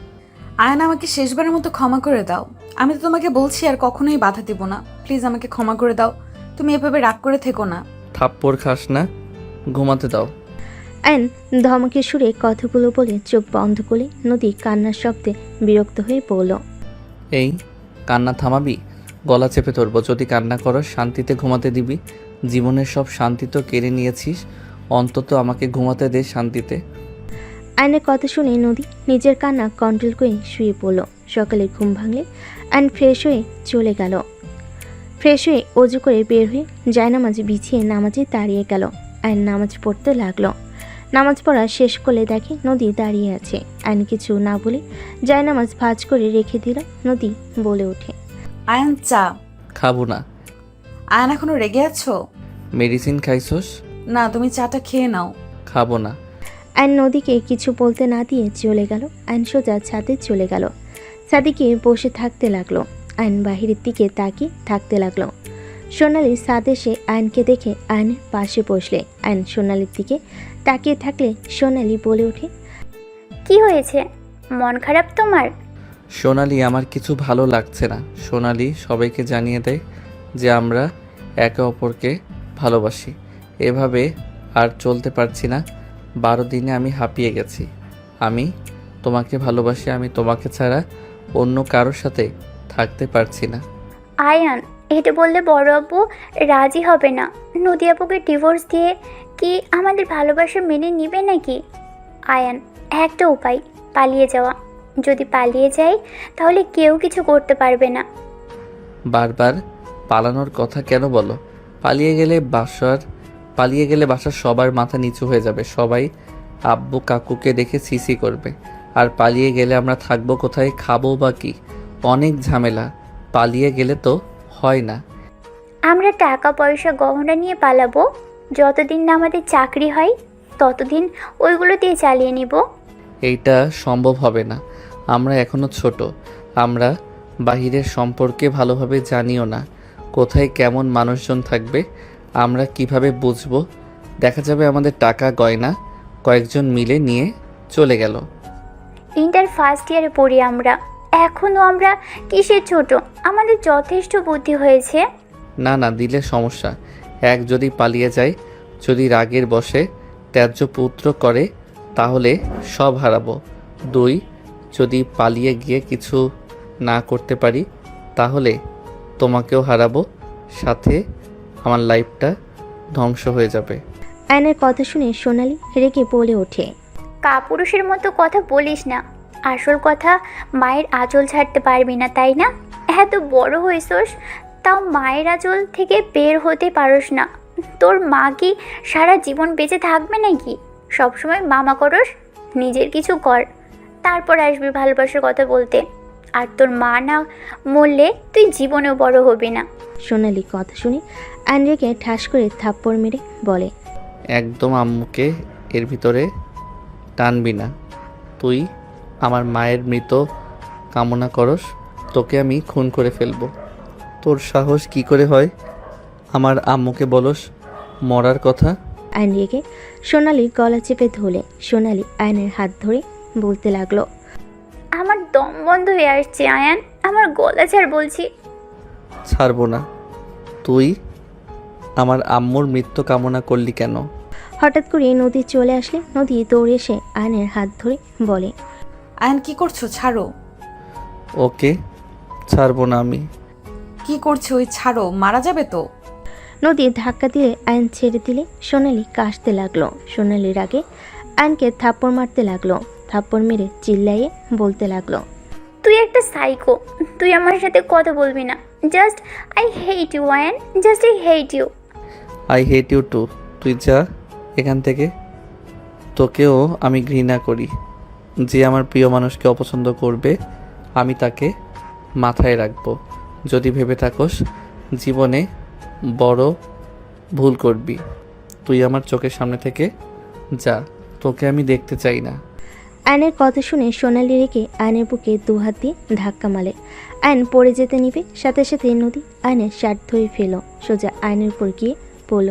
আয়ান আমাকে শেষবারের মতো ক্ষমা করে দাও। আমি তো তোমাকে বলছি আর কখনোই বাধা দিব না। প্লিজ আমাকে ক্ষমা করে দাও। তুমি এভাবে রাগ করে থেকো না। থাপ্পড় খাস না, ঘুমাতে দাও। আয়ন ধমকে সুরে কথাগুলো বলে চোখ বন্ধ করে নদী কান্নার শব্দে বিরক্ত হয়ে পড়ল। এই কান্না থামাবি? গলা চেপে ধরবো যদি কান্না করো। শান্তিতে ঘুমাতে দিবি? জীবনের সব শান্তি তো কেড়ে নিয়েছিস, অন্তত আমাকে ঘুমাতে দে শান্তিতে। আয়নের কথা শুনে নদী নিজের কান্না কন্ট্রোল করে শুয়ে পড়ল। সকালে ঘুম ভাঙলে আয়ন ফ্রেশ হয়ে চলে গেল। ফ্রেশ হয়ে অজু করে বের হয়ে জায়নামাজ বিছিয়ে নামাজে দাঁড়িয়ে গেল। আয়ন নামাজ পড়তে লাগলো। নামাজ পড়া শেষ করলে দেখে নদী দাঁড়িয়ে আছে। আয়ন কিছু না বলে জায়নামাজ ভাঁজ করে রেখে দিল। নদী বলে ওঠে, আয়ান চা। খাবো না। আয়ান এখনো রেগে আছো? মেডিসিন খাইছস? না, তুমি চাটা খেয়ে নাও। খাবো না। আয়ন নদীকে কিছু বলতে না দিয়ে চলে গেল। আয়ন সোজা ছাদে চলে গেল। ছাদে বসে থাকতে লাগলো। আয়ন বাহিরের দিকে তাকিয়ে থাকতে লাগলো। সোনালি ছাদ এসে আয়নকে দেখে আয়নের পাশে বসলে। আয়ন সোনালির দিকে তাকিয়ে থাকলে সোনালি বলে ওঠে, কি হয়েছে? মন খারাপ তোমার? সোনালি, আমার কিছু ভালো লাগছে না। সোনালি সবাইকে জানিয়ে দেয় যে আমরা একে অপরকে ভালোবাসি। এভাবে আর চলতে পারছি না। 12 দিনে আমি হাঁপিয়ে গেছি। আমি তোমাকে ভালোবাসি। আমি তোমাকে ছাড়া অন্য কারোর সাথে থাকতে পারছি না। আয়ান, এটা বললে বড় আব্বু রাজি হবে না। নদী আপুকে ডিভোর্স দিয়ে কি আমাদের ভালোবাসা মেনে নিবে নাকি? আয়ান, একটা উপায়, পালিয়ে যাওয়া। যদি পালিয়ে যাই তাহলে কেউ কিছু করতে পারবে না। বারবার পালানোর কথা কেন বলো? পালিয়ে গেলে বাসার সবার মাথা নিচু হয়ে যাবে। সবাই আব্বু কাকুকে দেখে সিসি করবে। আর পালিয়ে গেলে আমরা থাকবো কোথায়? খাবো বা কি? অনেক ঝামেলা। পালিয়ে গেলে তো হয় না। আমরা টাকা পয়সা গহনা নিয়ে পালাবো। যতদিন না আমাদের চাকরি হয় ততদিন ওইগুলো দিয়ে চালিয়ে নিব। এইটা সম্ভব হবে না। আমরা এখনো ছোট। আমরা বাহিরের সম্পর্কে ভালোভাবে জানিও না। কোথায় কেমন মানুষজন থাকবে আমরা কিভাবে বুঝবো? দেখা যাবে আমাদের টাকা গয়না কয়েকজন মিলে নিয়ে চলে গেল। ইন্টার ফার্স্ট ইয়ারে পড়ি আমরা, এখনও আমরা কিসের ছোট? আমাদের যথেষ্ট বুদ্ধি হয়েছে। না না, দিলে সমস্যা। এক, যদি পালিয়ে যায়, যদি রাগের বশে ত্যায্য পুত্র করে তাহলে সব হারাবো। 2, যদি পালিয়ে গিয়ে কিছু না করতে পারি তাহলে তোমাকেও হারাবো, সাথে আমার লাইফটা ধ্বংস হয়ে যাবে। আয়নের কথা শুনে সোনালি রেগে বলে ওঠে। কাপুরুষের মতো কথা বলিস না। আসল কথা, মায়ের আঁচল ছাড়তে পারবি না তাই না? এত বড় হয়েছস তাও মায়ের আঁচল থেকে বের হতে পারস না। তোর মা কি সারা জীবন বেঁচে থাকবে নাকি? সবসময় মামা করস, নিজের কিছু কর, তারপর আসবি ভালোবাসার কথা বলতে। আর তোর মা না মরলে তুই জীবনেও বড় হবি না। সোনালি কথা শুনে আয়ন রেগে ঠাস করে থাপ্পড় মেরে বলে। একদম আম্মুকে এর ভিতরে টানবি না। তুই আমার মায়ের মৃত কামনা করস, তোকে আমি খুন করে ফেলবো। তোর সাহস কি করে হয় আমার আম্মুকে বলস মরার কথা? আয়ন রেগে সোনালির গলা চেপে ধরলে সোনালি আয়নের হাত ধরে বলতে লাগলো। আমার দম বন্ধ হয়ে আসছে আয়ান, আমার গলা ছাড় বলছি। ছাড়বো না। তুই আমার আম্মুর মৃত্যু কামনা করলি কেন? হঠাৎ করে নদী চলে আসলে নদী দৌড়ে এসে আয়নের হাত ধরে বলে। আয়ন কি করছো? ছাড়ো। ওকে, ছাড়বো না আমি। কি করছো? ওই ছাড়ো, মারা যাবে তো। নদী ধাক্কা দিলে আয়ন ছেড়ে দিলে সোনালি কাশতে লাগলো। সোনালির আগে আয়নকে থাপ্পড় মারতে লাগলো। থাপ্পড় মেরে চিল্লাইয়ে বলতে লাগলো। তুই একটা সাইকো, তুই আমার সাথে কথা বলবি না। Just I hate you Ayaan, just I hate you. I hate you too. তুই যা এখান থেকে। তোকেও আমি ঘৃণা করি। যে আমার প্রিয় মানুষকে অপছন্দ করবে আমি তাকে মাথায় রাখবো। যদি ভেবে থাকোস জীবনে বড় ভুল করবি, তুই আমার চোখের সামনে থেকে যা। তোকে আমি দেখতে চাই না। আয়নের কথা শুনে সোনালি রেখে আয়নের বুকে দুহাত দিয়ে ধাক্কা মারে। আয়ন পড়ে যেতে নিবে, সাথে সাথে নদী আয়নের শার্ট ধরে ফেল, সোজা আয়নের উপর গিয়ে পড়ল।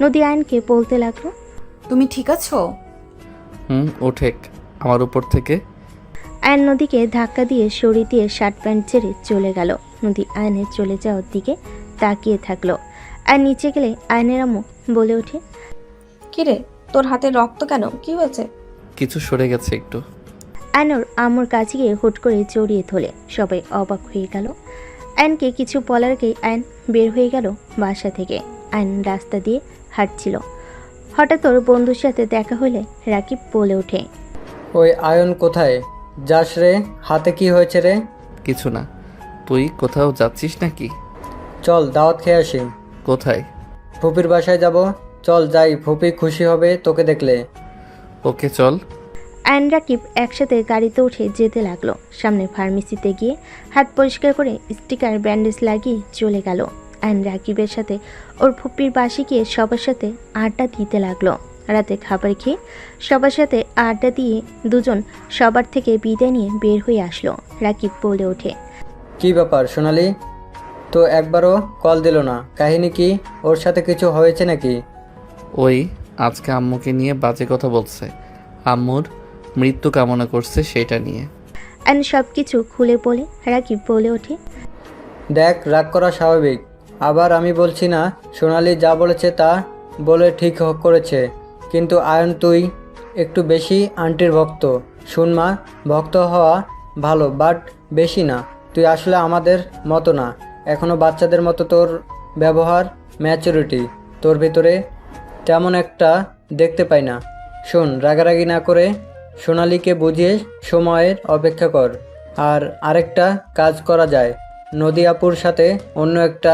নদী আয়নকে বলতে লাগলো। তুমি ঠিক আছো? ওঠেক আমার উপর থেকে। আয়ন নদীকে ধাক্কা দিয়ে সরিয়ে দিয়ে শার্ট প্যান্ট ছেড়ে চলে গেল। নদী আয়নের চলে যাওয়ার দিকে তাকিয়ে থাকলো। আর নিচে গেলে আয়নের আম্মু বলে ওঠে। কিরে, তোর হাতে রক্ত কেন? কি হয়েছে? কিছু সরে গেছে একটু। আয়নর আম্মুর কাছে গিয়ে হুট করে জড়িয়ে ধরে সবাই অবাক হয়ে গেল। আয়নকে কিছু বলার আগেই আয়ন বের হয়ে গেল বাসা থেকে। আয়ন রাস্তা দিয়ে হাঁটছিল, হঠাৎ ওর বন্ধুর সাথে দেখা হলে রাকিব বলে ওঠে। ওই আয়ন কোথায় যাস রে? হাতে কি হয়েছে রে? কিছু না। তুই কোথাও যাচ্ছিস নাকি? চল দাওয়াত খেয়ে আসি। কোথায়? ফুপির বাসায় যাব। চল যাই, ফুপি খুশি হবে তোকে দেখলে। ওকে চল। আয়ন রাকিব একসাথে গাড়িতে উঠে যেতে লাগলো। সামনে ফার্মেসিতে গিয়ে হাত পরিষ্কার করে স্টিকার ব্যান্ডেজ লাগিয়ে চলে গেল। আয়ন রাকিবের সাথে ওর ফুপির বাসে গিয়ে সবার সাথে আড্ডা দিতে লাগলো। রাতে খাবার খেয়ে সবার সাথে আড্ডা দিয়ে দুজন সবার থেকে বিদায় নিয়ে বের হয়ে আসলো। রাকিব বলে ওঠে। কি ব্যাপার সোনালি, তো একবারও কল দিল না? কাহিনী কি? ওর সাথে কিছু হয়েছে নাকি? ওই আজকে আম্মুকে নিয়ে বাজে কথা বলছে, আম্মুর মৃত্যু কামনা করছে সেটা নিয়ে। আয়ন সব কিছু খুলে বলে রাকিব বলে ওঠে। দেখ, রাগ করা স্বাভাবিক। আবার আমি বলছি না সোনালি যা বলেছে তা বলে ঠিক করেছে, কিন্তু আয়ন তুই একটু বেশি আন্টির ভক্ত। শুন মা, ভক্ত হওয়া ভালো, বাট বেশি না। তুই আসলে আমাদের মতো না, এখনও বাচ্চাদের মতো তোর ব্যবহার, ম্যাচুরিটি তোর ভিতরে তেমন একটা দেখতে পাই না। শোন, রাগারাগি না করে সোনালিকে বুঝিয়ে সময়ের অপেক্ষা কর। আর আরেকটা কাজ করা যায়, নদী আপুর সাথে অন্য একটা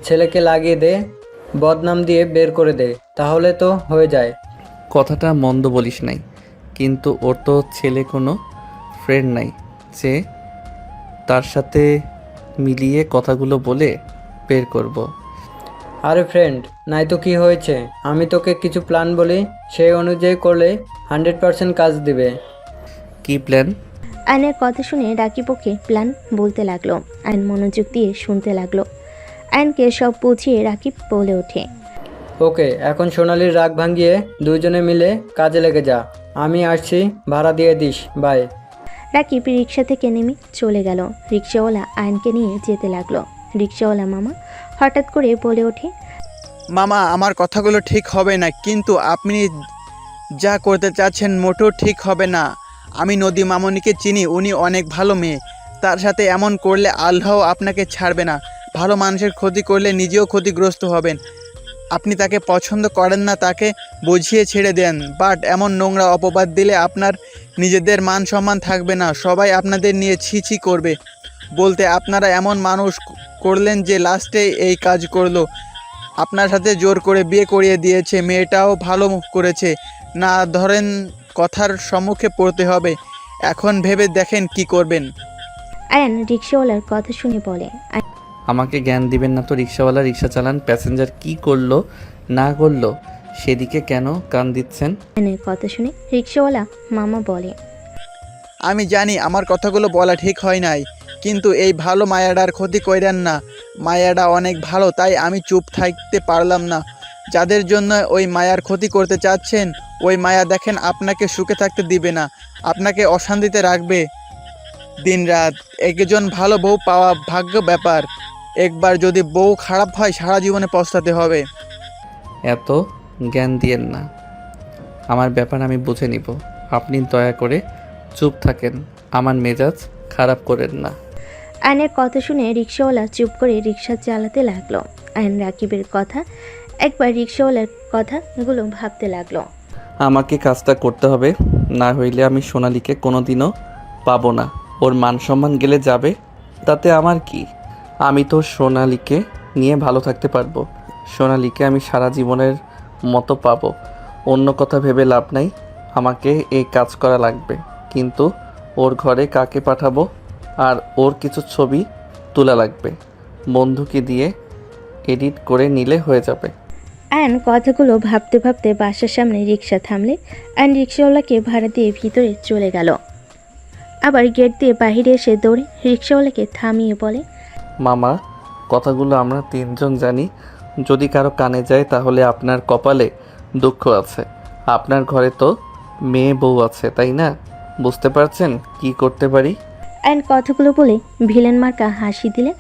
ছেলেকে লাগিয়ে দে, বদনাম দিয়ে বের করে দে, তাহলে তো হয়ে যায়। কথাটা মন্দ বলিস নাই, কিন্তু ওর তো ছেলে কোনো ফ্রেন্ড নাই যে তার সাথে মিলিয়ে কথাগুলো বলে বের করব। আরে ফ্রেন্ড, নাই তো কি হয়েছে, আমি তোকে কিছু প্ল্যান বলি, সেই অনুযায়ী করলে 100% কাজ দিবে। কি প্ল্যান? আয়নের কথা শুনে রাকিব ওকে প্ল্যান বলতে লাগলো। আয়ন মনোযোগ দিয়ে শুনতে লাগলো। আয়নকে সব বুঝিয়ে রাকিব বলে ওঠে, ওকে, এখন সোনালির রাগ ভাঙিয়ে দুইজনে মিলে কাজে লেগে যা। আমি আসছি, ভাড়া দিয়ে দিস। বাই। রাকিব রিক্সা থেকে নেমে চলে গেল। রিক্সাওয়ালা আয়নকে নিয়ে যেতে লাগলো। রিক্সাওয়ালা মামা হঠাৎ করে বলে ওঠে, মামা, আমার কথাগুলো ঠিক হবে না, কিন্তু আপনি যা করতে চাচ্ছেন মোটেও ঠিক হবে না। আমি নদী মামনিকে চিনি, উনি অনেক ভালো মেয়ে। তার সাথে এমন করলে আল্লাহ আপনাকে ছাড়বে না। ভালো মানুষের ক্ষতি করলে নিজেও ক্ষতিগ্রস্ত হবেন। আপনি তাকে পছন্দ করেন না, তাকে বুঝিয়ে ছেড়ে দেন, বাট এমন নোংরা অপবাদ দিলে আপনার নিজেদের মান সম্মান থাকবে না। সবাই আপনাদের নিয়ে ছি ছি করবে। বলতে আপনারা এমন মানুষ করলেন যে লাস্টে এই কাজ করলো। আপনার সাথে জোর করে বিয়ে করিয়ে দিয়েছে। মেয়েটাও ভালো করেছে না, ধরেন কথার সম্মুখে পড়তে হবে। এখন ভেবে দেখেন কি করবেন। আয়ন রিক্সাওয়ালার কথা শুনে বলে, আমাকে জ্ঞান দিবেন না তো। রিক্সাওয়ালা রিক্সা চালান, প্যাসেঞ্জার কি করলো না করলো সেদিকে কেন কান দিচ্ছেন? আয়নের কথা শুনে রিক্সাওয়ালা মামা বলে, আমি জানি আমার কথাগুলো বলা ঠিক হয় নাই, কিন্তু এই ভালো মায়াডার ক্ষতি কইরেন না। মায়াডা অনেক ভালো, তাই আমি চুপ থাকতে পারলাম না। যাদের জন্য ওই মায়ার ক্ষতি করতে চাচ্ছেন, ওই মায়া দেখেন আপনাকে সুখে থাকতে দিবে না, আপনাকে অশান্তিতে রাখবে দিনরাত। একজন ভালো বউ পাওয়া ভাগ্য ব্যাপার। একবার যদি বউ খারাপ হয় সারা জীবনে পস্তাতে হবে। এত জ্ঞান দিয়েন না, আমার ব্যাপার আমি বুঝে নিব। আপনি দয়া করে চুপ থাকেন, আমার মেজাজ খারাপ করেন না। আয়নের কথা শুনে রিক্সাওয়ালা চুপ করে রিক্সা চালাতে লাগলো। আয়ন রাকিবের কথা একবার রিক্সাওয়ালার কথাগুলো ভাবতে লাগলো। আমাকে কাজটা করতে হবে, না হইলে আমি সোনালীকে কোনোদিনও পাবো না। ওর মান সম্মান গেলে যাবে, তাতে আমার কি? আমি তো সোনালীকে নিয়ে ভালো থাকতে পারবো। সোনালীকে আমি সারা জীবনের মতো পাবো। অন্য কথা ভেবে লাভ নাই। আমাকে এই কাজ করা লাগবে, কিন্তু ওর ঘরে কাকে পাঠাবো? আর ওর কিছু ছবি তোলা লাগবে, বন্ধুকে দিয়ে এডিট করে নিলে হয়ে যাবে। আয়ন কথাগুলো ভাবতে ভাবতে বাসার সামনে রিক্সা থামলে আয়ন রিক্সাওয়ালাকে ভাড়া দিয়ে ভিতরে চলে গেল। আবার গেট দিয়ে বাহিরে এসে দৌড়ে রিক্সাওয়ালাকে থামিয়ে বলে, মামা, কথাগুলো আমরা তিনজন জানি। যদি কারো কানে যায় তাহলে আপনার কপালে দুঃখ আছে। আপনার ঘরে তো মেয়ে বউ আছে, তাই না? বুঝতে পারছেন কি করতে পারি? আয়ন কথাগুলো বলে ভিলেন মার্কা হাসি দিলে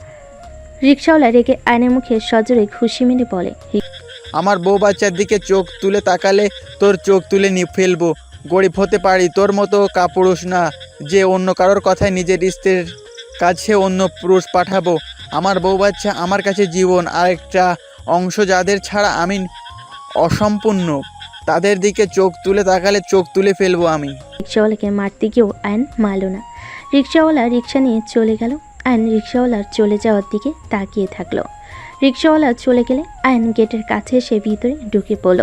রিক্সাওয়ালা রেগে আয়নের মুখে সজোরে ঘুষি মেরে বলে, আমার বউ বাচ্চার দিকে চোখ তুলে তাকালে তোর চোখ তুলে নিয়ে ফেলবো। গরিব হতে পারি, তোর মতো কাপুরুষ না যে অন্য কারোর কথায় নিজের স্ত্রীর কাছে অন্য পুরুষ পাঠাবো। আমার বউ বাচ্চা আমার কাছে জীবন, আরেকটা অংশ। যাদের ছাড়া আমি অসম্পূর্ণ, তাদের দিকে চোখ তুলে তাকালে চোখ তুলে ফেলবো আমি। রিক্সাওয়ালাকে মারতে গিয়েও আয়ন মারল না। রিক্সাওয়ালা রিক্সা নিয়ে চলে গেল। আয়ন রিক্সাওয়ালার চলে যাওয়ার দিকে তাকিয়ে থাকলো। রিক্সাওয়ালা চলে গেলে আয়ন গেটের কাছে এসে ভিতরে ঢুকে পড়ল।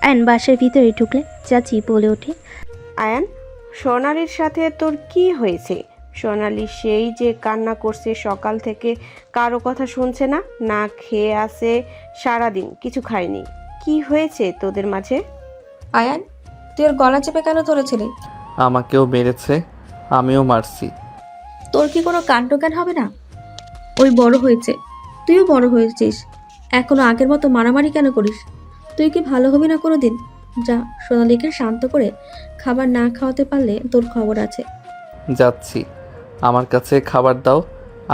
আয়ন বাসার ভিতরে ঢুকলে চাচি বলে ওঠে, আয়ান, সোনালির সাথে তোর কি হয়েছে? সোনালি সেই যে কান্না করছে সকাল থেকে, কারো কথা শুনছে না, না খেয়ে আছে সারাদিন, কিছু খায়নি। কি হয়েছে তোদের মাঝে? আয়ান, তুই ওর গলা চেপে কেন ধরেছিলি? আমাকেও মেরেছে, আমিও মারছি। তোর কি কোনো কাণ্ডজ্ঞান হবে না? ওই বড় হয়েছে, তুইও বড় হয়েছিস, এখনো আগের মতো মারামারি কেন করিস? তুই কি ভালো হবি না কোনো দিন? যা, সোনালীকে শান্ত করে খাবার না খাওয়াতে পারলে তোর খবর আছে। যাচ্ছি, আমার কাছে খাবার দাও,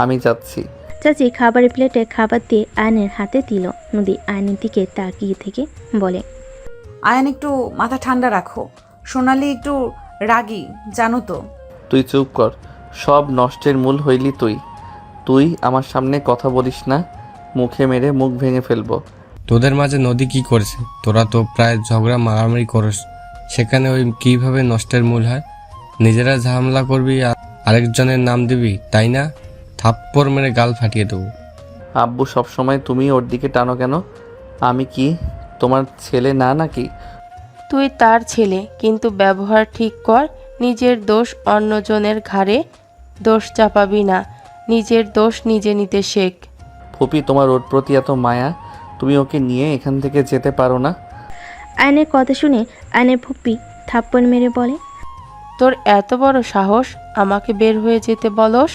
আমি যাচ্ছি। চাচি খাবারের প্লেটে খাবার দিয়ে আয়নের হাতে দিল। নদী আয়নের দিকে তাকিয়ে থেকে বলে, আয়ন, একটু মাথা ঠান্ডা রাখো। সোনালি একটু রাগী, জানো তো। তুই চুপ কর, সব নষ্টের মূল হইলি তুই। তুই আমার সামনে কথা বলিস না, মুখে মেরে মুখ ভেঙে ফেলবো। তোদের মাঝে নদী কি করেছে? তোরা তো প্রায় ঝগড়া মারামারি করস, সেখানে ওই কিভাবে নষ্টের মূল হয়? নিজেরা ঝামেলা করবি আর আরেকজনের নাম দিবি, তাই না? থাপ্পড় মেরে গাল ফাটিয়ে দেবো। আব্বু, সবসময় তুমি ওর দিকে টানো কেন? আমি কি তোমার ছেলে না নাকি? তুই তার ছেলে, কিন্তু ব্যবহার ঠিক কর। নিজের দোষ অন্যজনের ঘাড়ে দোষ চাপাবি না, নিজের দোষ নিজে নিতে শেখ। ফুপি, তোমার ওর প্রতি এত মায়া, তুমি ওকে নিয়ে এখান থেকে যেতে পারো না? আয়নের কথা শুনে আয়নের ফুপ্পি থাপ্পড় মেরে বলে, তোর এত বড় সাহস আমাকে বের হয়ে যেতে বলস?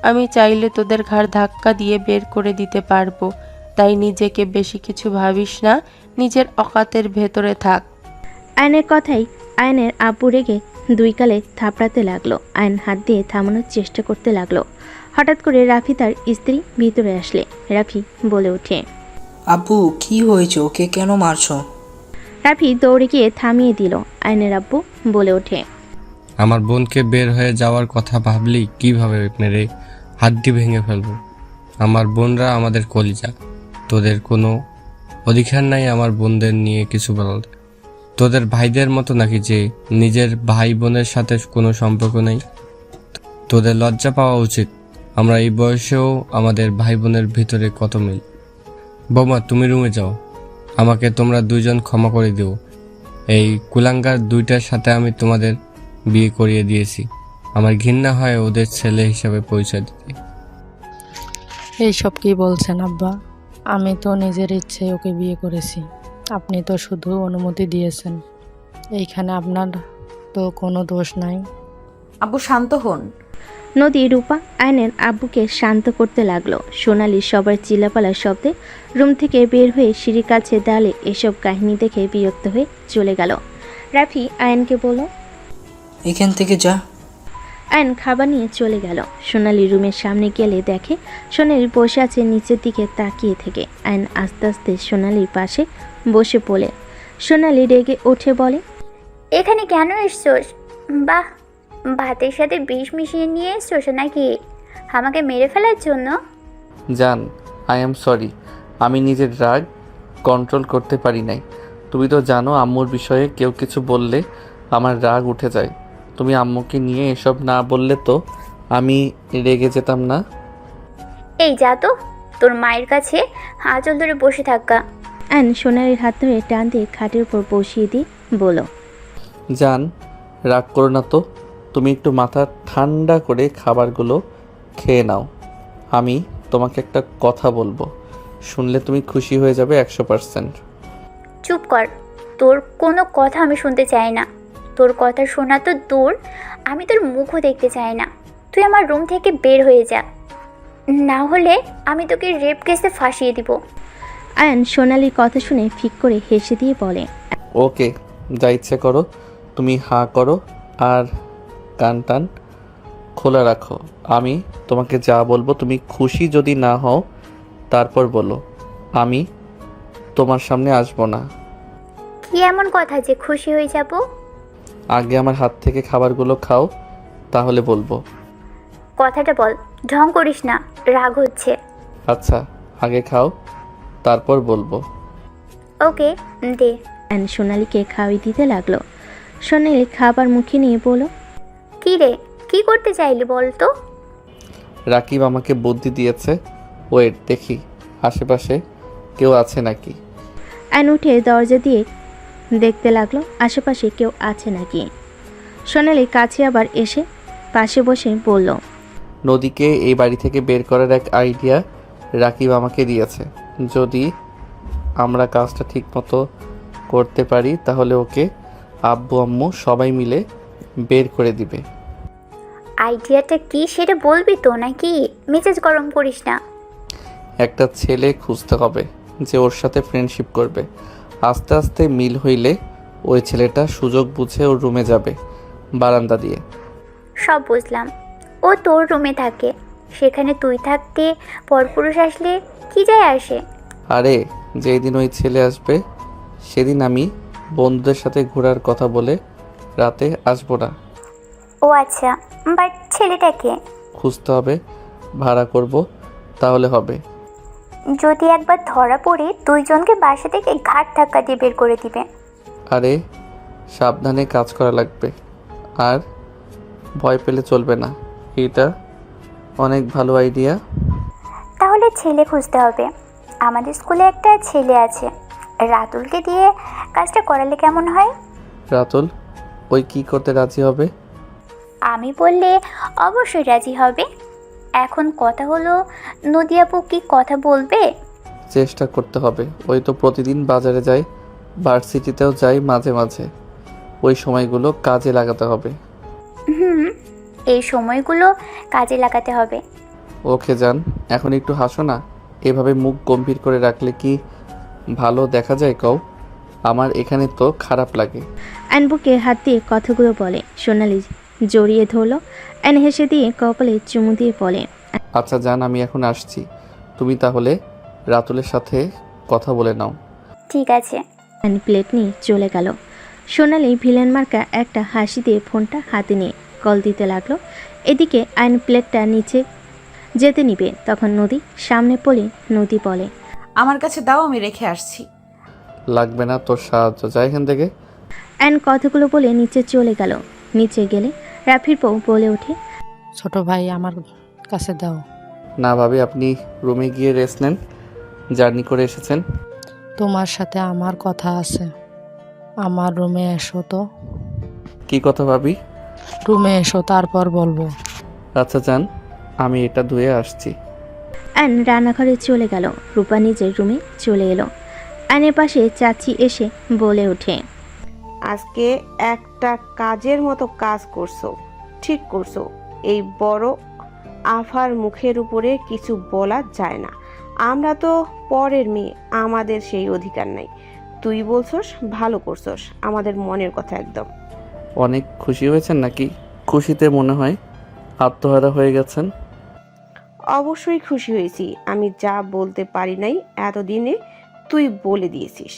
আমি চাইলে তোদের ঘাড় ধাক্কা দিয়ে বের করে দিতে পারবো, তাই নিজেকে বেশি কিছু ভাবিস না, নিজের অকাতের ভেতরে থাক। আয়নের কথাই আয়নের আব্বু রেগে দুই গালে থাপড়াতে লাগলো। আয়ন হাত দিয়ে থামানোর চেষ্টা করতে লাগলো। হঠাৎ করে রাফি তার স্ত্রী ভিতরে আসলে রাফি বলে ওঠে, আব্বু কি হয়েছে, ওকে কেন মারছো? রাফি দৌড়ে গিয়ে থামিয়ে দিল। আয়নের আব্বু বলে ওঠে, আমার বোনকে বের হয়ে যাওয়ার কথা ভাবলি কিভাবে মেরে হাড্ডি ভেঙে ফেলবো। আমার বোনরা আমাদের কলিজা, তোদের কোনো অধিকার নাই আমার বোনদের নিয়ে কিছু বলার। তোদের ভাইদের মতো নাকি যে নিজের ভাই বোনের সাথে কোনো সম্পর্ক নেই? তোদের লজ্জা পাওয়া উচিত। আমরা এই বয়সেও আমাদের ভাই বোনের ভিতরে কত মিল। বৌমা তুমি রুমে যাও, আমাকে তোমরা দুইজন ক্ষমা করে দিও। এই কুলাঙ্গার দুইটার সাথে আমি তোমাদের বিয়ে করিয়ে দিয়েছি। আমার ঘৃণা হয় ওদের ছেলে হিসাবে পরিচয় দিতে। এইসব কি বলছেন আব্বা? আমি তো নিজের ইচ্ছে ওকে বিয়ে করেছি, আপনি তো শুধু অনুমতি দিয়েছেন। এইখানে আপনার তো কোনো দোষ নাই। আব্বু শান্ত হন। নদী রূপা আয়নের আব্বুকে শান্ত করতে লাগলো। সোনালি সবার চিল্লাপালার শব্দে রুম থেকে বের হয়ে সিঁড়ির কাছে দাঁড়ালে এসব কাহিনী দেখে বিরক্ত হয়ে চলে গেল। রাফি আয়নকে বলল, এখান থেকে যা। আয়ন খাবার নিয়ে চলে গেল। সোনালি রুমের সামনে গেলে দেখে সোনালি বসে আছে নিচের দিকে তাকিয়ে থেকে। আয়ন আস্তে আস্তে সোনালির পাশে বসে পড়ে। সোনালি রেগে উঠে বলে, এখানে কেন এসছোস? বাহ, ভাতের সাথে বিষ মিশিয়ে নিয়ে এসছোস নাকি আমাকে মেরে ফেলার জন্য? জান, আই এম সরি, আমি নিজের রাগ কন্ট্রোল করতে পারি নাই। তুমি তো জানো আম্মুর বিষয়ে কেউ কিছু বললে আমার রাগ উঠে যায়। তুমি আম্মুকে নিয়ে এসব না বললে তো আমি রেগে যেতাম না। এই যা তো, তোর মায়ের কাছে আঁচল ধরে বসে থাকা। আয়ন সোনালির হাত ধরে টান দিয়ে খাটের উপর বসিয়ে দিয়ে বলল, জান, রাগ করো না তো, তুমি একটু মাথা ঠান্ডা করে খাবারগুলো খেয়ে নাও। আমি তোমাকে একটা কথা বলবো, শুনলে তুমি খুশি হয়ে যাবে 100%। চুপ কর, তোর কোনো কথা আমি শুনতে চাই না। তোর কথা শোনা তো দূর, আমি তোর মুখও দেখতে চাই না। তুই আমার রুম থেকে বের হয়ে যা, না হলে আমি তোকে রেপ কেসে ফাঁসিয়ে দিব। আয়ন সোনালির কথা শুনে ফিক করে হেসে দিয়ে বলে, ওকে, যা ইচ্ছে করো। তুমি হাঁ করো আর কান টান খোলা রাখো। আমি তোমাকে যা বলবো তুমি খুশি যদি না হও তারপর বলো, আমি তোমার সামনে আসবো না। কি এমন কথা যে খুশি হয়ে যাব? আগে আমার হাত থেকে খাবারগুলো খাও, তাহলে বলবো। কথাটা বল, ঢং করিস না, রাগ হচ্ছে। আচ্ছা, আগে খাও তারপর বলবো। ওকে, দে। আয়ন সোনালিকে খাওয়িয়ে দিতে লাগলো। সোনালি খাবার মুখে নিয়ে বলল, কি রে, কি করতে চাইলি বল তো? রাকিব আমাকে বুদ্ধি দিয়েছে, ওয়েট দেখি আশেপাশে কেউ আছে নাকি। আয়ন উঠে দরজা দিয়ে দেখতে লাগলো আশেপাশে কেউ আছে নাকি। সোনালি কাছে আবার এসে পাশে বসে বলল, নদীকে এই বাড়ি থেকে বের করার এক আইডিয়া রাকিব আমাকে দিয়েছে। যদি আমরা কাজটা ঠিক মতো করতে পারি তাহলে ওকে আব্বু আম্মু সবাই মিলে বের করে দিবে। আইডিয়াটা কি সেটা বলবি তো নাকি? মেজাজ গরম করিস না। একটা ছেলে খুঁজতে হবে যে ওর সাথে ফ্রেন্ডশিপ করবে। আস্তে আস্তে মিল হইলে ওই ছেলেটা সুযোগ বুঝে ওর রুমে যাবে বারান্দা দিয়ে। সব বুঝলাম, ও তোর রুমে থাকে, সেখানে তুই থাকতে পরপুরুষ আসলে কি যায় আসে? আরে যেই দিন ওই ছেলে আসবে সেদিন আমি বন্ধুদের সাথে ঘোরার কথা বলে রাতে আসবো না। ও আচ্ছা, বাট ছেলেটাকে খুঁজতে হবে, ভাড়া করব, তাহলে হবে। যদি একবার ধরা পড়ে দুইজনকে বাসা থেকে ঘাট ধাক্কা দিয়ে বের করে দিবে। আরে সাবধানে কাজ করা লাগবে আর ভয় পেলে চলবে না। এটা অনেক ভালো আইডিয়া। তাহলে ছেলে খুঁজতে হবে। আমাদের স্কুলে একটা ছেলে আছে, রাতুলকে দিয়ে কাজটা করালে কেমন হয়? রাতুল ওই কি করতে রাজি হবে? আমি বললে অবশ্যই রাজি হবে। এখন কথা হলো নদী আপু কি কথা বলবে? চেষ্টা করতে হবে। ওই তো প্রতিদিন বাজারে যাই, ভার্সিটিতেও যাই মাঝে মাঝে। ওই সময়গুলো কাজে লাগাতে হবে। হুম, এই সময়গুলো কাজে লাগাতে হবে। ওকে যান, এখন একটু হাসো না। এভাবে মুখ গম্ভীর করে রাখলে কি ভালো দেখা যায় কও? আমার এখানে তো খারাপ লাগে। অ্যান বুকে হাত দিয়ে কথাগুলো বলে। সোনালি জড়িয়ে ধরলো। অ্যান হেসে দিয়ে কপালে চুমু দিয়ে বলে, আচ্ছা যান, আমি এখন আসছি। তুমি তাহলে রাতুলের সাথে কথা বলে নাও। ঠিক আছে। অ্যান প্লেট নিয়ে চলে গেল। সোনালি ভিলেন মার্কা একটা হাসি দিয়ে ফোনটা হাতে নিয়ে কল দিতে লাগলো। এদিকে আইন প্লেটটা নিচে যেতে নিবে, তখন নদী সামনে পড়ে নদী বলে, আমার কাছে দাও, আমি রেখে আসছি। লাগবে না তোর সাহায্য, যা এখান থেকে। অ্যান কথাগুলো বলে নিচে চলে গেল। নিচে গেলে রাফির বউ বলে ওঠে, ছোট ভাই আমার কাছে দাও। না ভাবি, আপনি রুমে গিয়ে রেস্ট নেন, জার্নি করে এসেছেন। তোমার সাথে আমার কথা আছে। আমার রুমে এসো তো। কি কথা ভাবি? রুমে এসো, তারপর বলবো। আচ্ছা যান, আমি এটা ধুয়ে আসছি। অ্যান রান্নাঘরে চলে গেল। রূপা নিজের রুমে চলে এলো। অ্যানের পাশে চাচি এসে বলে ওঠে, আজকে একটা কাজের মতো কাজ করছো, ঠিক করছো। এই বড় আফার মুখের উপরে কিছু বলা যায় না। আমরা তো পরের মেয়ে, আমাদের সেই অধিকার নাই। তুই বলছস, ভালো করছস, আমাদের মনের কথা একদম। অনেক খুশি হয়েছেন নাকি? খুশিতে মনে হয় আত্মহারা হয়ে গেছেন। অবশ্যই খুশি হয়েছি। আমি যা বলতে পারি নাই এতদিনে তুই বলে দিয়েছিস।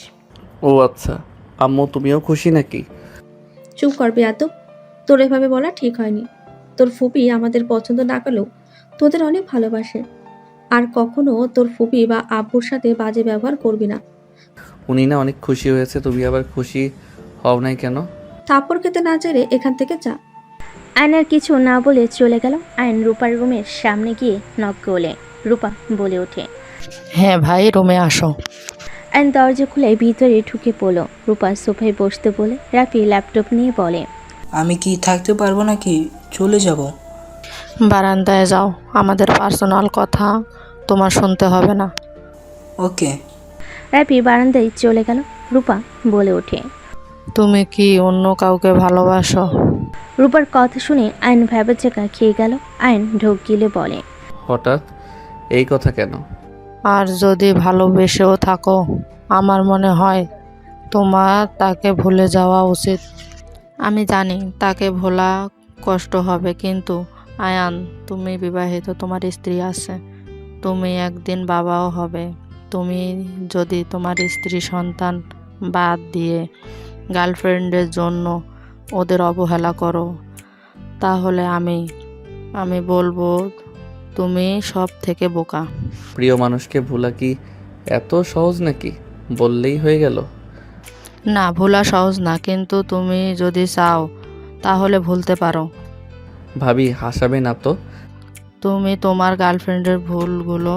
ও আচ্ছা, আম্মু তুমিও খুশি নাকি? চুপ কর বেয়াদব, তোর এভাবে বলা ঠিক হয়নি। তোর ফুপি আমাদের পছন্দ না করলেও তোদের অনেক ভালোবাসে। আর কখনো তোর ফুপি বা আব্বুর সাথে বাজে ব্যবহার করবি না। উনি না অনেক খুশি হয়েছে, তুমি আবার খুশি হও নাই কেন? থাপ্পড় খেতে না চাইলে এখান থেকে যা। আয়নার কিছু না বলে চলে গেল। আয়ন রূপার রুমের সামনে গিয়ে নক করলে। রূপা বলে ওঠে, হ্যাঁ ভাই, রুমে আসো। আয়ন দরজা খুলে ভিতরে ঢুকে পড়ল। রূপা সোফায় বসতে বলে রাফি ল্যাপটপ নিয়ে বলে, আমি কি থাকতে পারবো নাকি চলে যাব? বারান্দায় যাও, আমাদের পার্সোনাল কথা তোমার শুনতে হবে না। ওকে। রাফি বারান্দায় চলে গেল। রূপা বলে ওঠে, তুমি কি অন্য কাউকে ভালোবাসো? রূপার কথা শুনে আয়ন ভ্যাবাচাকা খেয়ে গেল। আয়ন ঢোক গিলে বলে, হঠাৎ এই কথা কেন? আর যদি ভালোবেসেও থাকো, আমার মনে হয় তোমার তাকে ভুলে যাওয়া উচিত। আমি জানি তাকে ভোলা কষ্ট হবে, কিন্তু আয়ান, তুমি বিবাহিত, তোমার স্ত্রী আছে, তুমি একদিন বাবাও হবে। তুমি যদি তোমার স্ত্রী সন্তান বাদ দিয়ে গার্লফ্রেন্ডের জন্য ওদের অবহেলা করো, তাহলে আমি বলবো তুমি সব থেকে বোকা। প্রিয় মানুষকে ভোলা কি এত সহজ নাকি? বললেই হয়ে গেল? না, ভোলা সহজ না, কিন্তু তুমি যদি চাও তাহলে ভুলতে পারো। ভাবি হাসাবে না তো? তুমি তোমার গার্লফ্রেন্ডের ভুলগুলো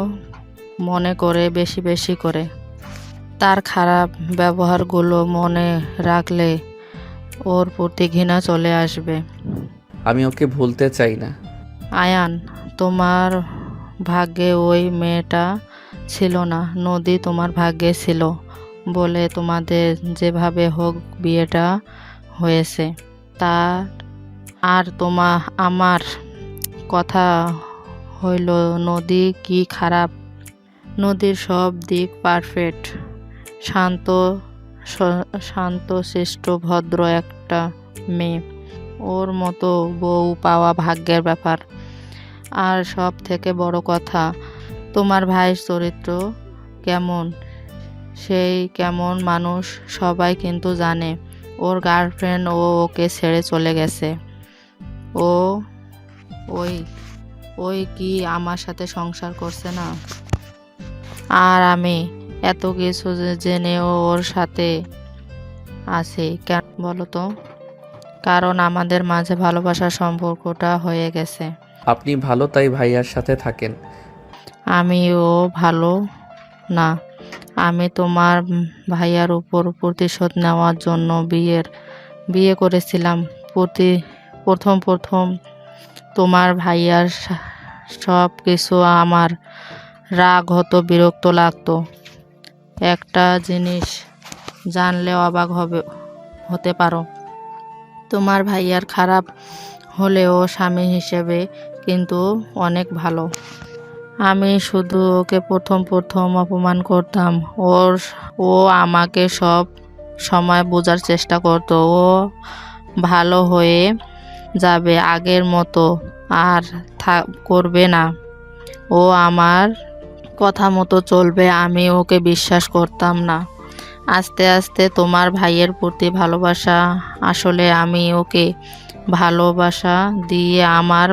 মনে করে বেশি বেশি করে তার খারাপ ব্যবহারগুলো মনে রাখলে ওর প্রতি ঘৃণা চলে আসবে। আমি ওকে ভুলতে চাই না। আয়ান, তোমার ভাগ্যে ওই মেয়েটা ছিল না, নদী তোমার ভাগ্যে ছিল বলে তোমাদের যেভাবে হোক বিয়েটা হয়েছে। তার আর আমার কথা হইল, নদী কি খারাপ? নদীর সব দিক পারফেক্ট, শান্ত শিষ্ট ভদ্র একটা মেয়ে। ওর মতো বউ পাওয়া ভাগ্যের ব্যাপার। আর সব থেকে বড় কথা, তোমার ভাইয়ের চরিত্র কেমন, সেই কেমন মানুষ সবাই কিন্তু জানে। ওর গার্লফ্রেন্ড ওকে ছেড়ে চলে গেছে। ও ওই কি আমার সাথে সংসার করছে না? আর আমি এত কিছু জেনেও ওর সাথে আছি কেন বলো তো? কারণ আমাদের মাঝে ভালোবাসার সম্পর্কটা হয়ে গেছে। আপনি ভালো তাই ভাইয়ার সাথে থাকেন। আমিও ভালো না। আমি তোমার ভাইয়ার উপর প্রতিশোধ নেওয়ার জন্য বিয়ে করেছিলাম। প্রথম তোমার ভাইয়ার সব কিছু আমার রাগ হতো, বিরক্ত লাগতো। একটা জিনিস জানলে অবাক হতে পারো। তোমার ভাইয়ার খারাপ হলেও স্বামী হিসেবে কিন্তু অনেক ভালো। আমি শুধু ওকে প্রথম অপমান করতাম। ও আমাকে সব সময় বোঝার চেষ্টা করতো। ও ভালো হয়ে যাবে, আগের মতো আর করবে না। ও আমার কথা মতো চলবে। আমি ওকে বিশ্বাস করতাম না। আস্তে আস্তে তোমার ভাইয়ের প্রতি ভালোবাসা, আসলে আমি ওকে ভালোবাসা দিয়ে আমার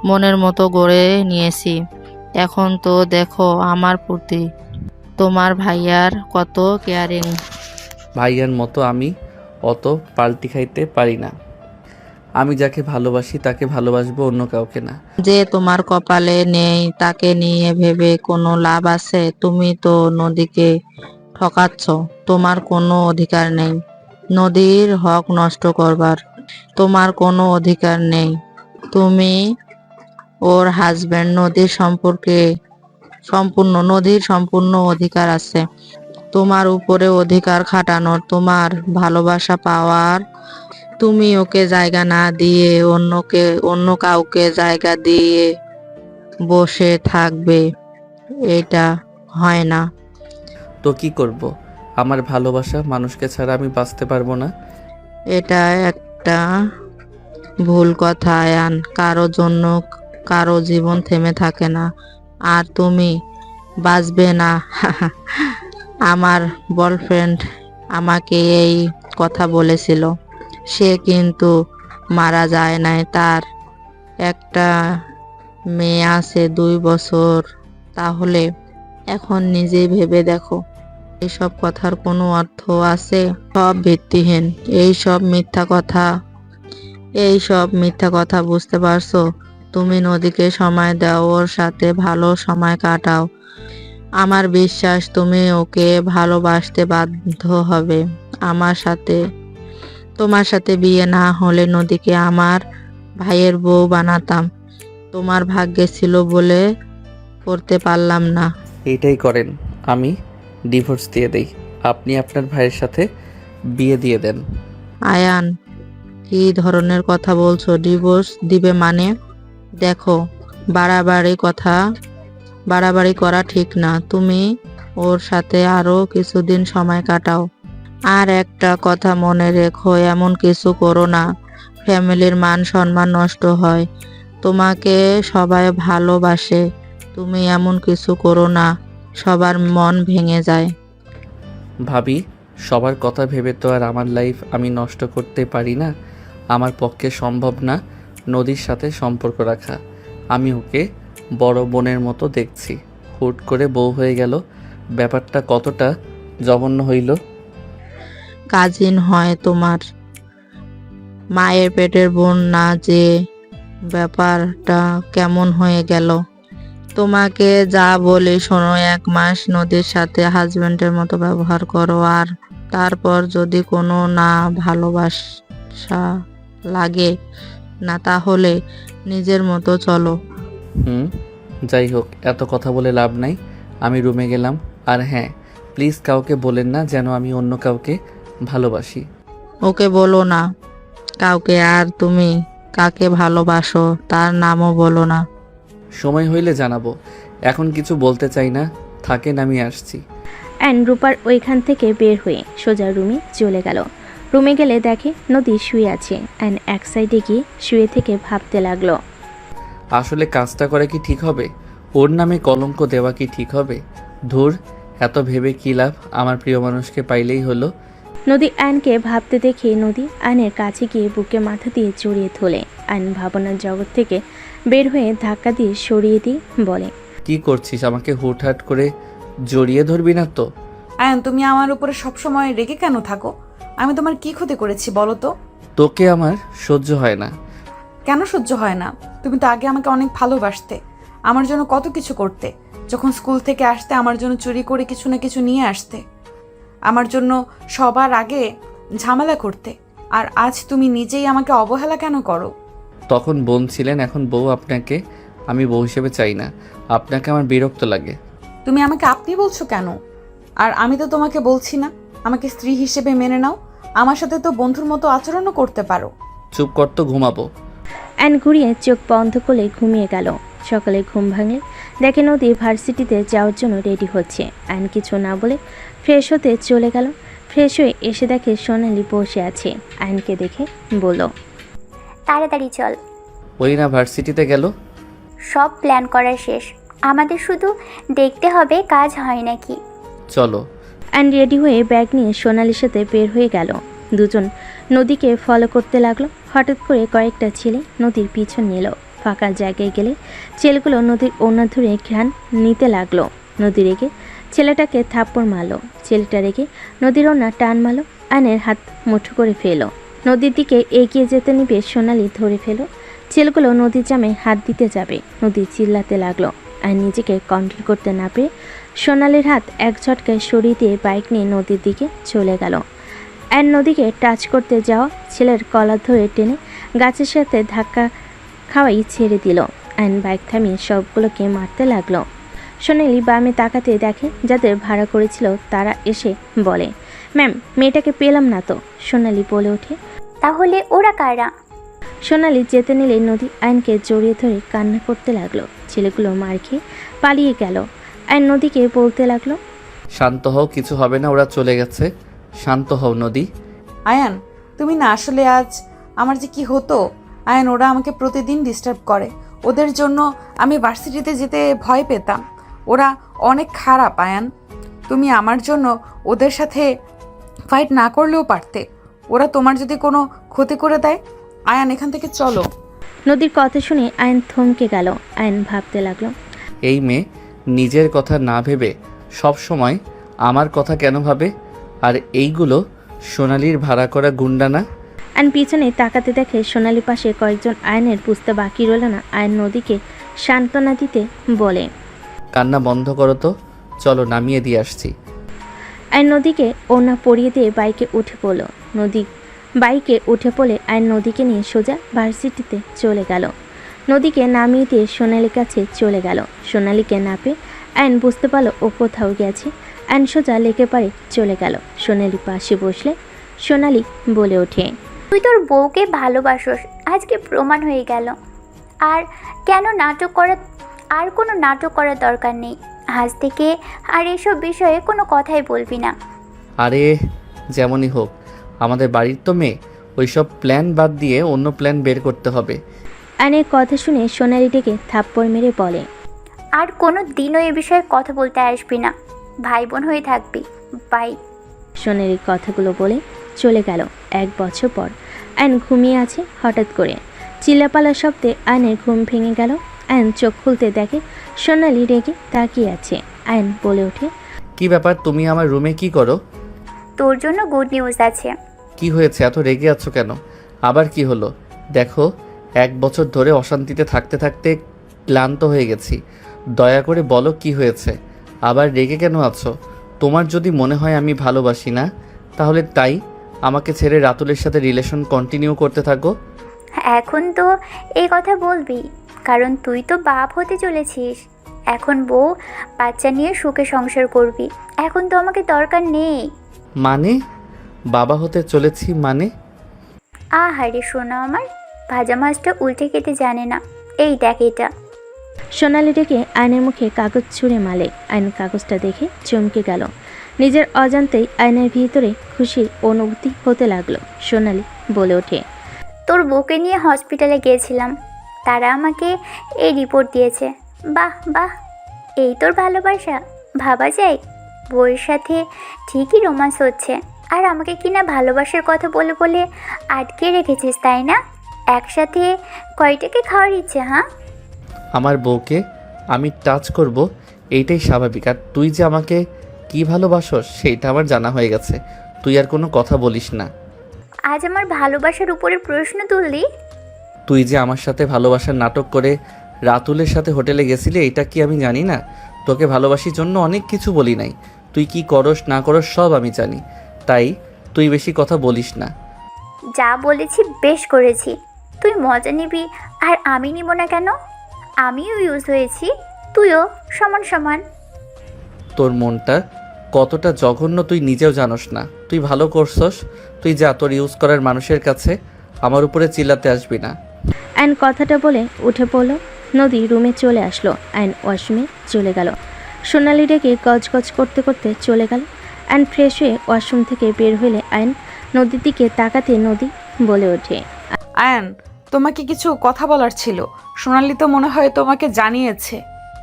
মনের মতো গড়ে নিয়েছি। এখন তো দেখো আমার প্রতি তোমার ভাইয়ার কত কেয়ারিং। ভাইয়ার মতো আমি অত পাল্টি খাইতে পারি না। আমি যাকে ভালোবাসি তাকে ভালোবাসবো, অন্য কাউকে না। যে তোমার কপালে নেই তাকে নিয়ে ভেবে কোনো লাভ আছে? তুমি তো নদীকে ঠকাচ্ছ। তোমার কোনো অধিকার নেই নদীর হক নষ্ট করবার। তোমার কোনো অধিকার নেই। তুমি ওর হাজবেন্ড। নদীর সম্পূর্ণ অধিকার আছে তোমার উপরে, অধিকার খাটানোর, তোমার ভালোবাসা পাওয়ার। তুমি ওকে জায়গা না দিয়ে অন্য কাউকে জায়গা দিয়ে বসে থাকবে, এটা হয় না। তো কি করব? আমার ভালোবাসা মানুষকে ছাড়া আমি বাঁচতে পারবো না। এটা একটা ভুল কথা আয়ান। কারো জন্য কারো জীবন থেমে থাকে না, আর তুমি বাঁচবে না। আমার বয়ফ্রেন্ড আমাকে এই কথা বলেছিল। সে কিন্তু মারা যায় নাই। তার একটা মেয়ে আছে 2 বছর। তাহলে এখন নিজেই ভেবে দেখো, এইসব কথার কোনো অর্থ আছে? সব ভিত্তিহীন। এইসব মিথ্যা কথা বুঝতে পারছো? তুমি নদীকে সময় দাও, ওর সাথে ভালো সময় কাটাও। আমার বিশ্বাস তুমি ওকে ভালোবাসতে বাধ্য হবে। তোমার সাথে বিয়ে না হলে নদীকে আমার ভাইয়ের বউ বানাতাম। তোমার ভাগ্যে ছিল বলে করতে পারলাম না। এইটাই করেন, আমি ডিভোর্স দিয়ে দেই। আপনি আপনার ভাইয়ের সাথে বিয়ে দিয়ে দেন। আয়ান, কি ধরনের কথা বলছো? ডিভোর্স দিবে মানে? দেখো, বাড়াবাড়ি করা ঠিক না। তুমি ওর সাথে আরো কিছুদিন সময় কাটাও। আর একটা কথা মনে রেখো, এমন কিছু করো না ফ্যামিলির মান সম্মান নষ্ট হয়। তোমাকে সবাই ভালোবাসে। তুমি এমন কিছু করো না, সবার মন ভেঙে যায়। ভাবি, সবার কথা ভেবে তো আর আমার লাইফ আমি নষ্ট করতে পারি না। আমার পক্ষে সম্ভব না নদীর সাথে সম্পর্ক রাখা। আমি ওকে বড় বোনের মতো দেখছি, হুট করে বউ হয়ে গেল। ব্যাপারটা কতটা জঘন্য হইল। কাজিন হয় তোমার, মায়ের পেটের বোন না যে। ব্যাপারটা কেমন হয়ে গেল? তোমাকে যা বলি শোনো, 1 মাস নদীর সাথে হাজবেন্ডের মতো ব্যবহার করো, আর তারপর যদি কোনো না ভালোবাসা লাগে না, তাহলে নিজের মতো চলো। যাই হোক, এত কথা বলে লাভ নাই। আমি রুমে গেলাম। আর হ্যাঁ, প্লিজ কাউকে বলেন না যেন আমি অন্য কাউকে ভালোবাসি। ওকে বলো না কাউকে। আর তুমি কাকে ভালোবাসো তার নামও বলো না। সময় হইলে জানাবো, এখন কিছু বলতে চাই না। থাকেন, আমি আসছি। রূপার ওইখান থেকে বের হয়ে সোজা রুমে চলে গেল। রুমে গেলে দেখে নদী শুয়ে আছে। এক সাইডে গিয়ে শুয়ে থেকে ভাবতে লাগলো, আসলে কাজটা করে কি ঠিক হবে? ওর নামে কলঙ্ক দেওয়া কি ঠিক হবে? ধুর, এত ভেবে কি লাভ? আমার প্রিয় মানুষকে পাইলেই হলো। নদী আয়নকে ভাবতে দেখে নদী আয়নের কাছে গিয়ে বুকে মাথা দিয়ে জড়িয়ে ধরে। আয়ন ভাবনার জগৎ থেকে বের হয়ে ধাক্কা দিয়ে সরিয়ে দিয়ে বলে, কি করছিস? আমাকে হুটহাট করে জড়িয়ে ধরবি না তো? আয়ান, তুমি আমার উপরে সবসময় রেগে কেন থাকো? আমি তোমার কি ক্ষতি করেছি বলো তো? তোকে আমার সহ্য হয় না। কেন সহ্য হয় না? তুমি তো আগে আমাকে অনেক ভালোবাসতে, আমার জন্য কত কিছু করতে। যখন স্কুল থেকে আসতে আমার জন্য চুরি করে কিছু না কিছু নিয়ে আসতে, আমার জন্য সবার আগে ঝামেলা করতে। আর আজ তুমি নিজেই আমাকে অবহেলা কেন করো? তখন বোন ছিলেন, এখন বউ। আপনাকে আমি বউ হিসেবে চাই না। আপনাকে আমার বিরক্ত লাগে। তুমি আমাকে আপনি বলছো কেন? আর আমি তো তোমাকে বলছি না আমাকে স্ত্রী হিসেবে মেনে নাও, আমার সাথে তো বন্ধুর মতো আচরণও করতে পারো। চুপ কর তো, ঘুমাবো। অ্যান ঘুরিয়ে চোখ বন্ধ করে ঘুমিয়ে গেল। সকালে ঘুম ভাঙলে দেখে নদী ভার্সিটিতে যাওয়ার জন্য রেডি হচ্ছে। অ্যান কিছু না বলে ফ্রেশ হতে চলে গেল। ফ্রেশ হয়ে এসে দেখে সোনালি বসে আছে। অ্যানকে দেখে বলল, তাড়াতাড়ি চল, ওই না ভার্সিটিতে গেল। সব প্ল্যান করা শেষ, আমাদের শুধু দেখতে হবে কাজ হয় নাকি। চলো। অ্যান রেডি হয়ে ব্যাগ নিয়ে সোনালির সাথে বের হয়ে গেল। দুজন নদীকে ফলো করতে লাগলো। হঠাৎ করে কয়েকটা ছেলে নদীর পিছন নিল। ফাঁকা জায়গায় গেলে ছেলেগুলো নদীর ওড়না ধরে ঘ্রাণ নিতে লাগলো। নদী রেগে ছেলেটাকে থাপ্পড় মারল। ছেলেটা রেগে নদীর ওড়না টান মারল। আয়নের হাত মুঠো করে ফেলো। নদীর দিকে এগিয়ে যেতে নিবে সোনালি ধরে ফেলো। ছেলেগুলো নদীর জামে হাত দিতে যাবে। নদী চিল্লাতে লাগলো। আর নিজেকে কন্ট্রোল করতে না পেরে সোনালির হাত এক ঝটকায় সরিয়ে দিয়ে বাইক নিয়ে নদীর দিকে চলে গেল। অ্যান নদীকে টাচ করতে যাওয়া ছেলের কলার ধরে টেনে গাছের সাথে ধাক্কা খাওয়াই ছেড়ে দিল। অ্যান বাইক থামিয়ে সবগুলোকে মারতে লাগলো। সোনালি বামে তাকাতে দেখে যাদের ভাড়া করেছিল তারা এসে বলে, ম্যাম মেয়েটাকে পেলাম না তো। সোনালি বলে ওঠে, তাহলে ওরা কারা? সোনালি যেতে নিলে নদী আইনকে জড়িয়ে ধরে কান্না করতে লাগলো। ছেলেগুলো মার খেয়ে পালিয়ে গেল। আইন নদীকে বলতে লাগলো, শান্ত হও, কিছু হবে না, ওরা চলে গেছে। শান্ত হও নদী। আয়ান তুমি না আসলে আজ আমার যে কি হতো। আয়ান ওরা আমাকে প্রতিদিন ডিস্টার্ব করে, ওদের জন্য আমি ভার্সিটিতে যেতে ভয় পেতাম। ওরা অনেক খারাপ আয়ান, তুমি আমার জন্য ওদের সাথে ফাইট না করলেও পারতে। ওরা তোমার যদি কোনো ক্ষতি করে দেয়, আয়ান এখান থেকে চলো। নদীর কথা শুনে আইন থমকে গেল। আইন ভাবতে লাগলো, এই মেয়ে নিজের কথা না ভেবে সব সময় আমার কথা কেন ভাবে? আর এইগুলো সোনালির ভাড়া করা গুন্ডা না? আইন পিছনে তাকাতে দেখে সোনালি পাশে কয়েকজন। আয়নের বুঝতে বাকি রইল না। আয়ন নদীকে সান্ত্বনা দিতে বলে, কান্না বন্ধ করো তো, চলো নামিয়ে দিয়ে আসছি। আইন নদীকে ওড়না পরিয়ে দিয়ে বাইকে উঠে পড়ল। নদী বাইকে উঠে পড়ে আইন নদীকে নিয়ে সোজা ভার্সিটিতে চলে গেল। নদীকে নামিয়ে দিয়ে সোনালির কাছে চলে গেল। সোনালিকে না পেয়ে আইন বুঝতে পারলো ও কোথাও গেছে। আইন সোজা লেকে পারে চলে গেল। সোনালি পাশে বসলে সোনালি বলে ওঠে, তুই তোর বউকে ভালোবাসোস, আজকে প্রমাণ হয়ে গেল। আর কেন নাটক করা, আর কোনো নাটক করার দরকার নেই। আজ থেকে আর এসব বিষয়ে কোনো কথাই বলবি না। আরে যেমনই হোক, আমাদের বাড়ির তো মেয়ে, ওইসব প্ল্যান বাদ দিয়ে অন্য প্ল্যান বের করতে হবে। আইনের কথা শুনে সোনালি ডেকে থাপ্পড় মেরে বলে, আর কোনো দিনও এ বিষয়ে কথা বলতে আসবি না। ভাই বোন হয়ে থাকবি। বাই। সোনালির কথাগুলো বলে চলে গেল। 1 বছর পর আইন ঘুমিয়ে আছে। হঠাৎ করে চিল্লাপালার শব্দে আইনের ঘুম ভেঙে গেল। আইন চোখ খুলতে দেখে সোনালি রেগে তাকিয়ে আছে। আইন বলে ওঠে, কি ব্যাপার, তুমি আমার রুমে কি করো? তোর জন্য গুড নিউজ আছে। কি হয়েছে, এত রেগে আছো কেন? আবার কি হলো? দেখো, 1 বছর ধরে অশান্তিতে থাকতে থাকতে ক্লান্ত হয়ে গেছি। দয়া করে বলো কি হয়েছে? আবার রেগে কেন আছো? তোমার যদি মনে হয় আমি ভালোবাসি না, তাহলে তাই আমাকে ছেড়ে রাতুলের সাথে রিলেশন কন্টিনিউ করতে থাকো। এখন তো এই কথা বলবি, কারণ তুই তো বাপ হতে চলেছিস। এখন বউ বাচ্চা নিয়ে সুখে সংসার করবি। এখন তো আমাকে দরকার নেই। মানে? বাবা হতে চলেছি মানে? আহারে শোনা আমার, ভাজা মাছটা উল্টে খেতে জানে না। এই দেখ এটা। সোনালি ডেকে আইনের মুখে কাগজ ছুঁড়ে মালে। আইন কাগজটা দেখে চমকে গেল। নিজের অজান্তেই আইনের ভিতরে খুশির অনুভূতি হতে লাগলো। সোনালি বলে ওঠে, তোর বউকে নিয়ে হসপিটালে গিয়েছিলাম, তারা আমাকে এই রিপোর্ট দিয়েছে। বাহ বাহ, এই তোর ভালোবাসা! ভাবা যায় বউয়ের সাথে ঠিকই রোমান্স হচ্ছে, আর আমাকে কিনা ভালোবাসার কথা বলে বলে আটকে রেখেছিস, তাই না? একসাথে কয়টাকে খাওয়ার ইচ্ছে? হ্যাঁ, আমার বউকে আমি টাচ করব এইটাই স্বাভাবিক। আর তুই যে আমাকে কি ভালোবাসস সেইটা আমার জানা হয়ে গেছে। তুই আর কোনো কথা বলিস না। আজ আমার ভালোবাসার উপরে প্রশ্ন তুললি? তুই যে আমার সাথে ভালোবাসার নাটক করে রাতুলের সাথে হোটেলে গেছিলি, এটা কি আমি জানি না? তোকে ভালোবাসির জন্য অনেক কিছু বলি নাই। তুই কি করস না করস সব আমি জানি, তাই তুই বেশি কথা বলিস না। যা বলেছি বেশ করেছি। তুই মজা নিবি আর আমি নিব না কেন? আমিও ইউজ হয়েছি, তুইও সমান সমান। তোর মনটা কতটা জঘন্য তুই নিজেও জানোস না। তুই ভালো করছস। তুই যা, তোর ইউজ করার মানুষের কাছে আমার উপরে চিল্লাতে আসবি না। অ্যান কথাটা বলে উঠে পড়ল। নদী রুমে চলে আসলো। অ্যান ওয়াশরুমে চলে গেল। সোনালি ডেকে গজগজ করতে করতে চলে গেল। অ্যান ফ্রেশ হয়ে ওয়াশরুম থেকে বের হলে অ্যান নদীর দিকে তাকাতে নদী বলে ওঠে, আয়ান, তোমাকে কিছু কথা বলার ছিল। সোনালি তো মনে হয় তোমাকে জানিয়েছে,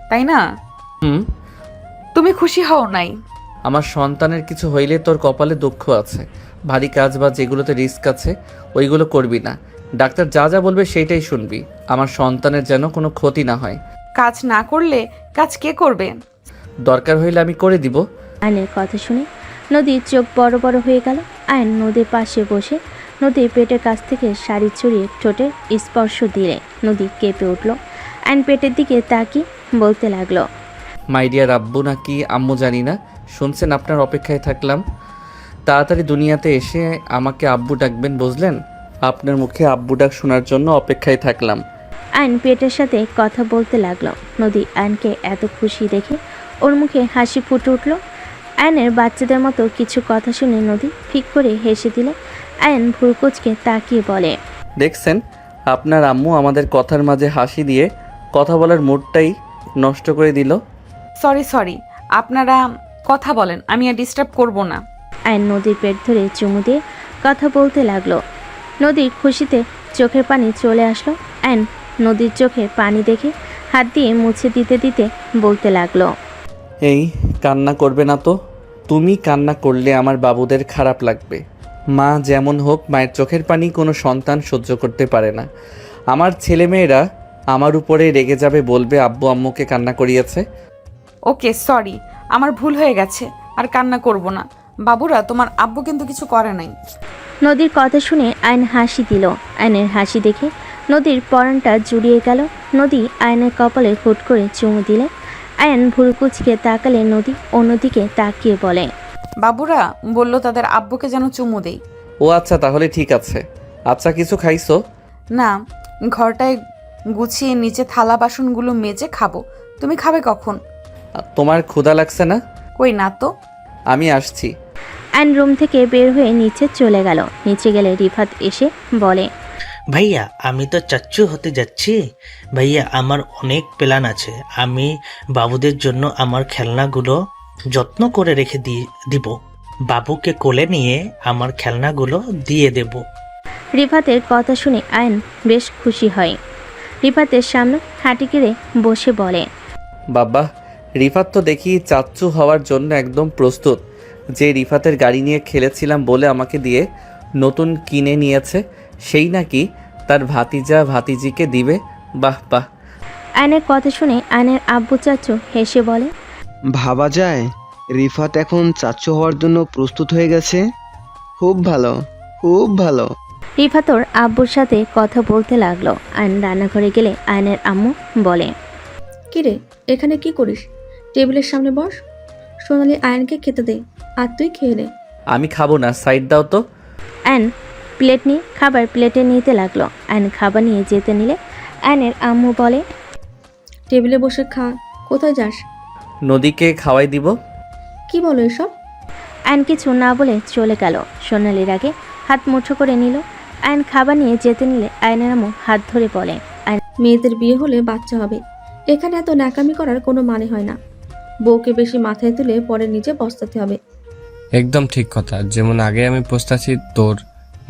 তাই না? হুম। তুমি খুশি হও নাই? আমার সন্তানের কিছু হইলে তোর কপালে দুঃখ আছে। ভারী কাজ বা যেগুলোতে রিস্ক আছে ওইগুলো করবি না। ডাক্তার যা যা বলবে সেইটাই শুনবি। আমার সন্তানের যেন কোনো ক্ষতি না হয়। কাজ না করলে কাজ কে করবে? দরকার হইলে আমি করে দিব। আয়নের কথা শুনে নদীর চোখ বড় বড় হয়ে গেল। আয়ন নদীর পাশে বসে নদীর পেটের কাছ থেকে শাড়ি ছড়িয়ে ঠোঁটের স্পর্শ দিলে নদী কেঁপে উঠল। আয়ন পেটের দিকে তাকিয়ে বলতে লাগলো, মাই ডিয়ার আব্বু নাকি আম্মু জানি না, শুনছেন? আপনার অপেক্ষায় থাকলাম। তাড়াতাড়ি দুনিয়াতে এসে আমাকে আব্বু ডাকবেন, বুঝলেন? আপনার মুখে আব্বু ডাক শোনার জন্য অপেক্ষায় থাকলাম। আয়ন পেটের সাথে কথা বলতে লাগলো। নদী আয়নকে এত খুশি দেখে ওর মুখে হাসি ফুটে উঠল। আয়নের বাচ্চাদের মতো কিছু কথা শুনে নদী ফিক করে হেসে দিলে। আয়ন ভুরকুচকে তাকিয়ে বলে, দেখছেন, আপনার আম্মু আমাদের কথার মাঝে হাসি দিয়ে কথা বলার মুডটাই নষ্ট করে দিল। সরি, আপনারা কথা বলেন, আমি আর ডিস্টার্ব করব না। আয়ন নদীর পেট ধরে চুমু দিয়ে কথা বলতে লাগলো। নদীর খুশিতে চোখের পানি চলে আসলো। আয়ন নদীর চোখে পানি দেখে হাত দিয়ে মুছে দিতে দিতে বলতে লাগলো, এই কান্না করবে না তো। তুমি কান্না করলে আমার বাবুদের খারাপ লাগবে। মা যেমন হোক, মায়ের চোখের পানি কোনো সন্তান সহ্য করতে পারে না। আমার ছেলেমেয়েরা আমার উপরে রেগে যাবে, বলবে আব্বু আম্মুকে কান্না করিয়েছে। ওকে, সরি, আমার ভুল হয়ে গেছে, আর কান্না করব না। বাবুরা, তোমার আব্বু কিন্তু কিছু করে নাই। নদীর কথা শুনে আয়ন হাসি দিল। আয়নের হাসি দেখে নদীর পরানটা জুড়িয়ে গেল। নদী আয়নের কপালে হুট করে চুমু দিলে। আয়ন ভুরকুচকে তাকালে নদী অন্যদিকে তাকিয়ে বলে, বাবুরা বলল তাদের আব্বুকে যেন চুমু দেই। ও আচ্ছা, তাহলে ঠিক আছে। আচ্ছা, কিছু খাইছো? না, ঘরটায় গুছিয়ে নিচে থালা বাসনগুলো মেজে খাবো। তুমি খাবে কখন? তোমার ক্ষুধা লাগছে না? কই না তো। আমি আসছি। আয়ন রুম থেকে বের হয়ে নিচে চলে গেল। নিচে গেলে রিফাত এসে বলে, ভাইয়া, আমি তো চাচ্চু হতে যাচ্ছি। ভাইয়া, আমার অনেক প্ল্যান আছে। আমি বাবুদের জন্য আমার খেলনাগুলো যত্ন করে রেখে দিব। বাবুকে কোলে নিয়ে আমার খেলনাগুলো দিয়ে দেব। রিফাতের কথা শুনে আয়ন বেশ খুশি হয়। রিফাতের সামনে হাঁটি গেড়ে বসে বলে, বাবা, রিফাত তো দেখি চাচ্চু হওয়ার জন্য একদম প্রস্তুত। যে রিফাতের গাড়ি নিয়ে খেলেছিলাম বলে আমাকে দিয়ে নতুন কিনে নিয়েছে, সেই নাকি তার ভাতিজা ভাতিজিকে দিবে। বাহ বাহ। আয়নের কথা শুনে আয়নের আব্বু চাচু হেসে বলে, ভাবা যায় রিফাত এখন চাচ্চু হওয়ার জন্য প্রস্তুত হয়ে গেছে। খুব ভালো, খুব ভালো। রিফাতর আব্বুর সাথে কথা বলতে লাগলো। আয়ন রান্নাঘরে গেলে আয়নের আম্মু বলে, কিরে, এখানে কি করিস? টেবিলের সামনে বস, সোনালি আয়নকে খেতে দে, আর তুই খেয়ে নে। আমি খাবো না, সাইড দাও তো। আয়ন প্লেট নিয়ে খাবার প্লেটে নিতে লাগলো। আয়ন খাবার নিয়ে যেতে নিলে আয়নের আম্মু বলে, টেবিলে বসে খা, কোথায় যাস? নদীকে খাওয়াই দিব। কি বলো এসব? আয়ন কিছু না বলে চলে গেল। সোনালির আগে হাত মুঠো করে নিল। আয়ন খাবার নিয়ে যেতে নিলে আয়নের আম্মু হাত ধরে বলে, মেয়েদের বিয়ে হলে বাচ্চা হবে, এখানে এত ন্যাকামি করার কোনো মানে হয় না। বউকে বেশি মাথায় তুলে পরে নিজে পস্তাতে হবে। একদম ঠিক কথা। যেমন আগে আমি পস্তাছি তোর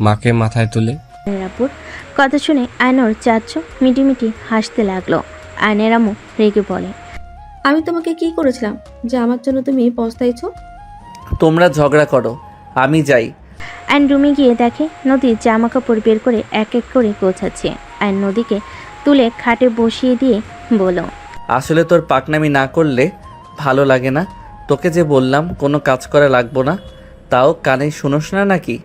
মাকে মাথায় তুলে। আয়নের আব্বুর কথা শুনে আয়নর চাচু মিটিমিটি হাসতে লাগলো। আয়নের আম্মু রেগে বলে, আমি তোমাকে কি করেছিলাম যে আমার জন্য তুমি পস্তাইছো? তোমরা ঝগড়া করো, আমি যাই। আয়ন রুমে গিয়ে দেখে নদী জামা কাপড় বের করে এক এক করে গোছাচ্ছে। আয়ন নদীকে তুলে খাটে বসিয়ে দিয়ে বলল, আসলে তোর পাকনামি না করলে ভালো লাগে না। তোকে যে বললাম কোনো কাজ করা লাগবো না, তাও কানে শুনোস না নাকি?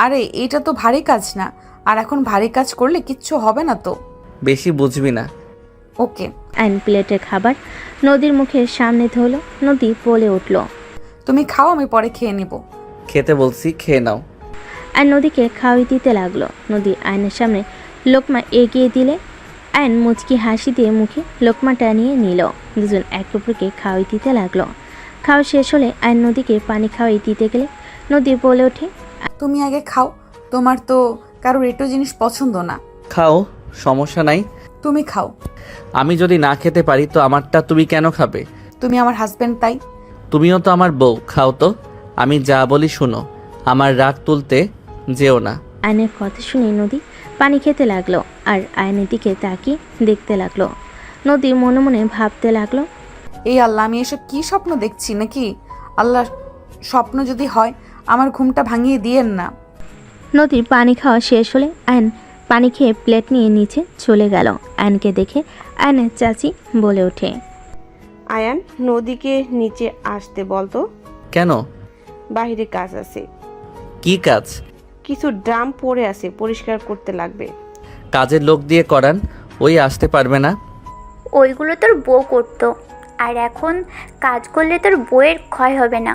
আরে এটা তো ভারী কাজ না, আর এখন ভারী কাজ করলে কিচ্ছু হবে না তো। বেশি বুঝবি না। ওকে। আয়ন প্লেটের খাবার নদীর মুখের সামনে ধরল। নদী বলে উঠল, তুমি খাও, আমি পরে খেয়ে নিব। খেতে বলছি, খেয়ে নাও। আয়ন নদীকে খাওয়াই দিতে লাগলো। নদী আয়নের সামনে লোকমা এগিয়ে দিলে আয়ন মুচকি হাসি দিয়ে মুখে লোকমাটা নিয়ে নিল। দুজন একে অপরকে খাওয়াই দিতে লাগলো। খাওয়া শেষ হলে আয়ন নদীকে পানি খাওয়াই দিতে গেলে নদী বলে ওঠে, তুমি আগে খাও, তোমার তো কারোর একটু জিনিস পছন্দ না। খাও, সমস্যা নাই। তুমি খাও। আমি যদি না খেতে পারি তো আমারটা তুমি কেন খাবে? তুমি আমার হাজবেন্ড, তাই। তুমিও তো আমার বউ, খাও তো। আমি যা বলি শুনো, আমার রাগ তুলতে যেও না। আয়নের কথা শুনে নদী পানি খেতে লাগলো আর আয়নের দিকে তাকিয়ে দেখতে লাগলো। নদী মনে মনে ভাবতে লাগলো, এই আল্লাহ, আমি এসব কি স্বপ্ন দেখছি নাকি? আল্লাহ, স্বপ্ন যদি হয় আমার ঘুমটা ভাঙিয়ে দিয়েন না। নদীর পানি খাওয়া শেষ হলে আয়ন পানি খেয়ে প্লেট নিয়ে নিচে চলে গেল। আয়নকে দেখে আয়নের চাচি বলে ওঠে, আয়ান, নদীকে নিচে আসতে বলতো। কেন? বাহিরে কাজ আছে। কি কাজ? কিছু ড্রাম পড়ে আছে, পরিষ্কার করতে লাগবে। কাজের লোক দিয়ে করান, ওই আসতে পারবে না। ওইগুলো তোর বউ করতো, আর এখন কাজ করলে তোর বউয়ের ক্ষয় হবে না।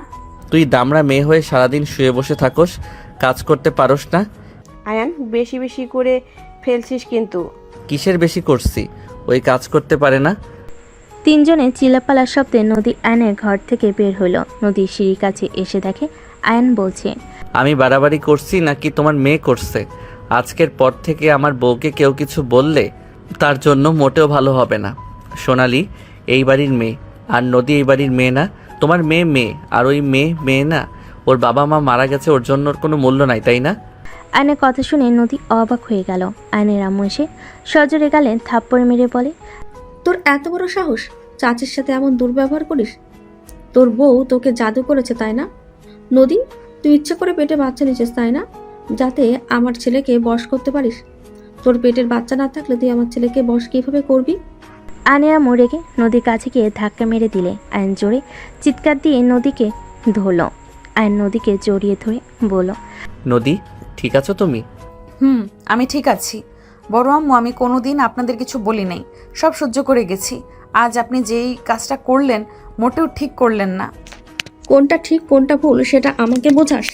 তুই দামড়া মেয়ে হয়ে সারাদিন শুয়ে বসে থাকোস, কাজ করতে পারোস না। আয়ান, বেশি বেশি করে ফেলছিস কিন্তু। কিসের বেশি করছি? ওই কাজ করতে পারে না। তিনজনে চিল্লাপালার শব্দে নদী আয়নের ঘর থেকে বের হলো। নদীর সিঁড়ির কাছে এসে দেখে আয়ন বলছে, আমি বাড়াবাড়ি করছি নাকি তোমার মেয়ে করছে? আজকের পর থেকে আমার বউকে কেউ কিছু বললে তার জন্য মোটেও ভালো হবে না। সোনালি এই বাড়ির মেয়ে, আর নদী এই বাড়ির মেয়ে না। তোমার মেয়ে মেয়ে, আর ওই মেয়ে মেয়ে না। ওর বাবা মা মারা গেছে, ওর জন্য ওর কোনো মূল্য নাই, তাই না? আয়নের কথা শুনে নদী অবাক হয়ে গেল। আয়নের আম্মু এসে সজোরে গালে থাপ্পড় মেরে বলে, তোর এত বড় সাহস, চাচির সাথে এমন দুর্ব্যবহার করিস? তোর বউ তোকে জাদু করেছে, তাই না? নদী, তুই ইচ্ছে করে পেটে বাচ্চা নিয়েছিস, তাই না? যাতে আমার ছেলেকে বশ করতে পারিস। তোর পেটের বাচ্চা না থাকলে তুই আমার ছেলেকে বশ কিভাবে করবি? আয়নের আম্মু রেগে নদীর কাছে গিয়ে ধাক্কা মেরে দিলে আয়ন জোরে চিৎকার দিয়ে নদীকে ধরল। আয়ন নদীকে জড়িয়ে ধরে বলল, নদী, ঠিক আছো তুমি? আমি ঠিক আছি বড় আম্মু, আমি কোনোদিন আপনাদের কিছু বলি নাই, সব সহ্য করে গেছি। আজ আপনি যেই কাজটা করলেন মোটেও ঠিক করলেন না। কোনটা ঠিক কোনটা ভুল সেটা আমাকে বোঝাস?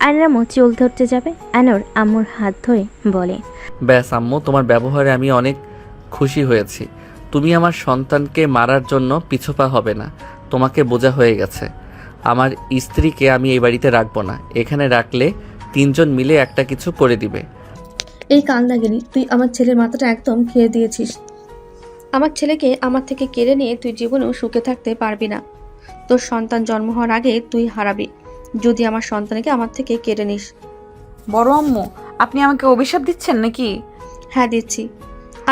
আয়নের আম্মু চুল ধরতে যাবে, আয়নর আম্মুর হাত ধরে বলে, ব্যাস আম্মু, তোমার ব্যবহারে আমি অনেক খুশি হয়েছি। তুমি আমার সন্তানকে মারার জন্য পিছপা হবে না, তোমাকে বোঝা হয়ে গেছে। আমার স্ত্রীকে আমি এই বাড়িতে রাখবো না, এখানে রাখলে তিনজন মিলে একটা কিছু করে দিবে। এই কাল লাগেনি, তুই আমার ছেলের মাথাটা একদম খেয়ে দিয়েছিস। আমার ছেলেকে আমার থেকে কেড়ে নিয়ে তুই জীবনেও সুখে থাকতে পারবি না। তোর সন্তান জন্ম হওয়ার আগে তুই হারাবি যদি আমার সন্তানকে আমার থেকে কেড়ে নিস। বড় আম্মু, আপনি আমাকে অভিশাপ দিচ্ছেন নাকি? হ্যাঁ, দিচ্ছি।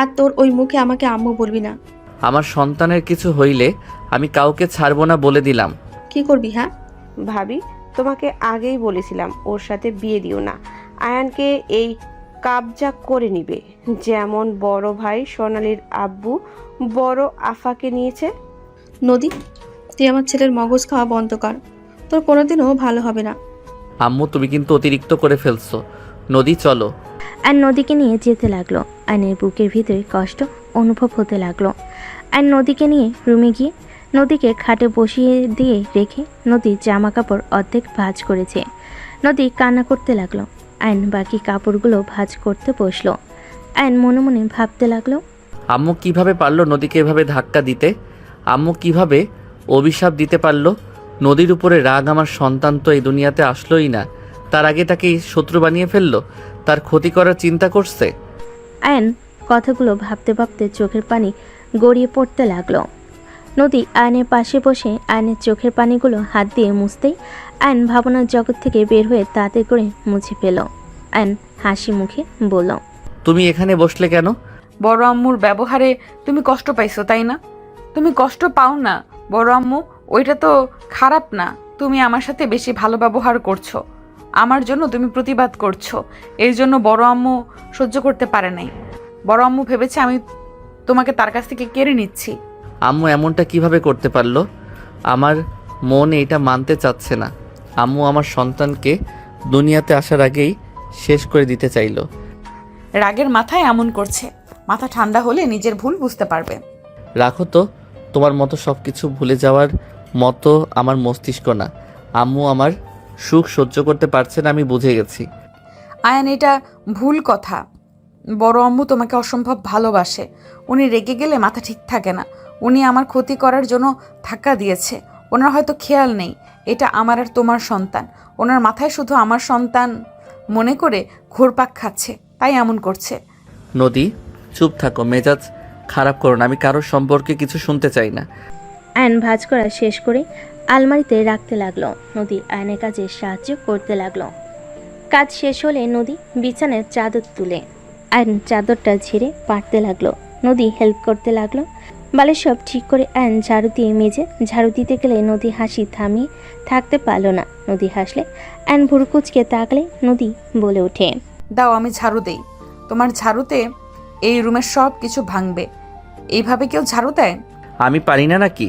আর তোর ওই মুখে আমাকে আম্মু বলবি না। আমার সন্তানের কিছু হইলে আমি কাউকে ছাড়বো না বলে দিলাম। কি করবি? হ্যাঁ ভাবি, তোমাকে আগেই বলেছিলাম ওর সাথে বিয়ে দিও না। আয়ানকে এই কাবজা করে নিবে, যেমন বড় ভাই সোনালির আব্বু বড় আফাকে নিয়েছে। নদী, তুই আমার ছেলের মগজ খাওয়া বন্ধ কর, তোর কোনোদিনও ভালো হবে না। আম্মু, তুমি কিন্তু অতিরিক্ত করে ফেলছো। নদী, চলো। আর নদীকে নিয়ে যেতে লাগলো। আয়নের বুকের ভিতরে কষ্ট অনুভব হতে লাগলো। আর নদীকে নিয়ে রুমে গিয়ে নদীকে খাটে বসিয়ে দিয়ে রেখে নদীর জামা কাপড় অর্ধেক ভাঁজ করেছে। নদী কান্না করতে লাগলো। আয়ন বাকি কাপড়গুলো ভাঁজ করতে বসলো। আয়ন মনে মনে ভাবতে লাগলো, আম্মু কিভাবে পারলো নদীকে এভাবে ধাক্কা দিতে? আম্মু কিভাবে অভিশাপ দিতে পারলো? নদীর উপরে রাগ আমার সন্তান তো এই দুনিয়াতে আসলোই না, তার আগে তাকে শত্রু বানিয়ে ফেললো, তার ক্ষতি করার চিন্তা করছে। আয়ন কথাগুলো ভাবতে ভাবতে চোখের পানি গড়িয়ে পড়তে লাগলো। নদী আয়নের পাশে বসে আয়নের চোখের পানিগুলো হাত দিয়ে মুছতেই আয়ন ভাবনার জগৎ থেকে বের হয়ে তাড়াতাড়ি করে মুছে ফেল। আয়ন হাসি মুখে বলল, তুমি এখানে বসলে কেন? বড় আম্মুর ব্যবহারে তুমি কষ্ট পাইছো, তাই না? তুমি কষ্ট পাও না বড় আম্মু, ওইটা তো খারাপ না। তুমি আমার সাথে বেশি ভালো ব্যবহার করছো, আমার জন্য তুমি প্রতিবাদ করছো, এই জন্য বড় আম্মু সহ্য করতে পারে নাই। বড় আম্মু ভেবেছে আমি তোমাকে তার কাছ থেকে কেড়ে নিচ্ছি। আম্মু এমনটা কিভাবে করতে পারলো? আমার মন এটা মানতে চাচ্ছে না। আম্মু আমার সন্তানকে দুনিয়াতে আসার আগেই শেষ করে দিতে চাইলো। রাগের মাথায় এমন করছে, মাথা ঠান্ডা হলে নিজের ভুল বুঝতে পারবে। রাখো তো, তোমার মতো সব কিছু ভুলে যাওয়ার মতো আমার মস্তিষ্ক না। আম্মু আমার সুখ সহ্য করতে পারছে না, আমি বুঝে গেছি। আয়ান, এটা ভুল কথা। বড় আম্মু তোমাকে অসম্ভব ভালোবাসে, উনি রেগে গেলে মাথা ঠিক থাকে না। উনি আমার ক্ষতি করার জন্য ধাক্কা দিয়েছে, ওনার হয়তো খেয়াল নেই এটা আমার আর তোমার সন্তান। ওনার মাথায় শুধু আমার সন্তান মনে করে ঘুরপাক খাচ্ছে, তাই এমন করছে। নদী, চুপ থাকো, মেজাজ খারাপ করো না। আমি কারোর সম্পর্কে কিছু শুনতে চাই না। আয়ন ভাঁজ করা শেষ করে আলমারিতে রাখতে লাগলো। নদী আয়নের কাজে সাহায্য করতে লাগলো। কাজ শেষ হলে নদী বিছানার চাদর তুলে আয়ন চাদরটা ঝেড়ে পাড়তে লাগলো। নদী হেল্প করতে লাগলো। বালের সব ঠিক করে আয়ন ঝাড়ু দিয়ে মেজে ঝাড়ু দিতে গেলে নদী হাসি থামিয়ে থাকতে পারলো না। নদী হাসলে আয়ন ভুরুকুচকে তাকলে নদী বলে ওঠে, দাও আমি ঝাড়ু দেই। তোমার ঝাড়ুতে এই রুমের সব কিছু ভাঙবে। এইভাবে কেউ ঝাড়ু দেয়? আমি পারি না নাকি?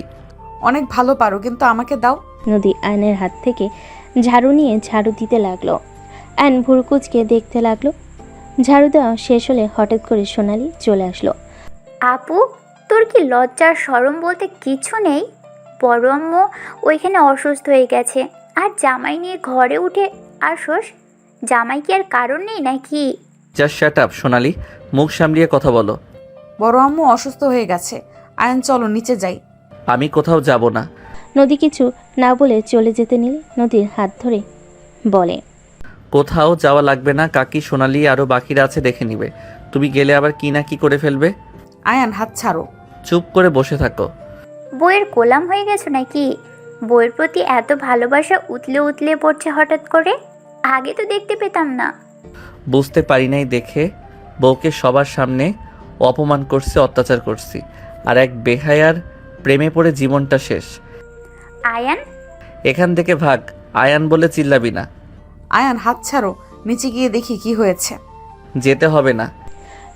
অনেক ভালো পারো, কিন্তু আমাকে দাও। নদী আয়নের হাত থেকে ঝাড়ু নিয়ে ঝাড়ু দিতে লাগলো। আয়ন ভুরুকুচকে দেখতে লাগলো। ঝাড়ু দেওয়া শেষ হলে হঠাৎ করে সোনালি চলে আসলো। আপু, তোর কি লজ্জার শরম বলতে কিছু নেই? বড় আম্মু ওইখানে অসুস্থ হয়ে গেছে, আর জামাই নিয়ে ঘরে উঠে আসোস? জামাই কি আর কারণ নেই নাকি? জাস্ট শাট আপ সোনালি, মুখ সামলিয়ে কথা বলো। বড় আম্মু অসুস্থ হয়ে গেছে। আয়ন চলো নিচে যাই। আমি কোথাও যাব না। নদী কিছু না বলে চলে যেতে নিলে নদীর হাত ধরে বলে, কোথাও যাওয়া লাগবে না, কাকি সোনালি আরও বাকিরা আছে দেখে নিবে। তুমি গেলে আবার কি না কি করে ফেলবে। আয়ান হাত ছাড়ো। চুপ করে বসে থাকো। বইয়ের গোলাম হয়ে গেছো নাকি? বইয়ের প্রতি এত ভালোবাসা উতলে উতলে পড়ছে হঠাৎ করে? আগে তো দেখতে পেতাম না। বুঝতে পারি নাই দেখে বউকে সবার সামনে অপমান করছি, অত্যাচার করছি, আর এক বেহায়ার প্রেমে পড়ে জীবনটা শেষ। আয়ান, এখান থেকে ভাগ। আয়ান বলে চিল্লাবি না। আয়ান হাত ছাড়ো, নিচে গিয়ে দেখি কি হয়েছে। যেতে হবে না।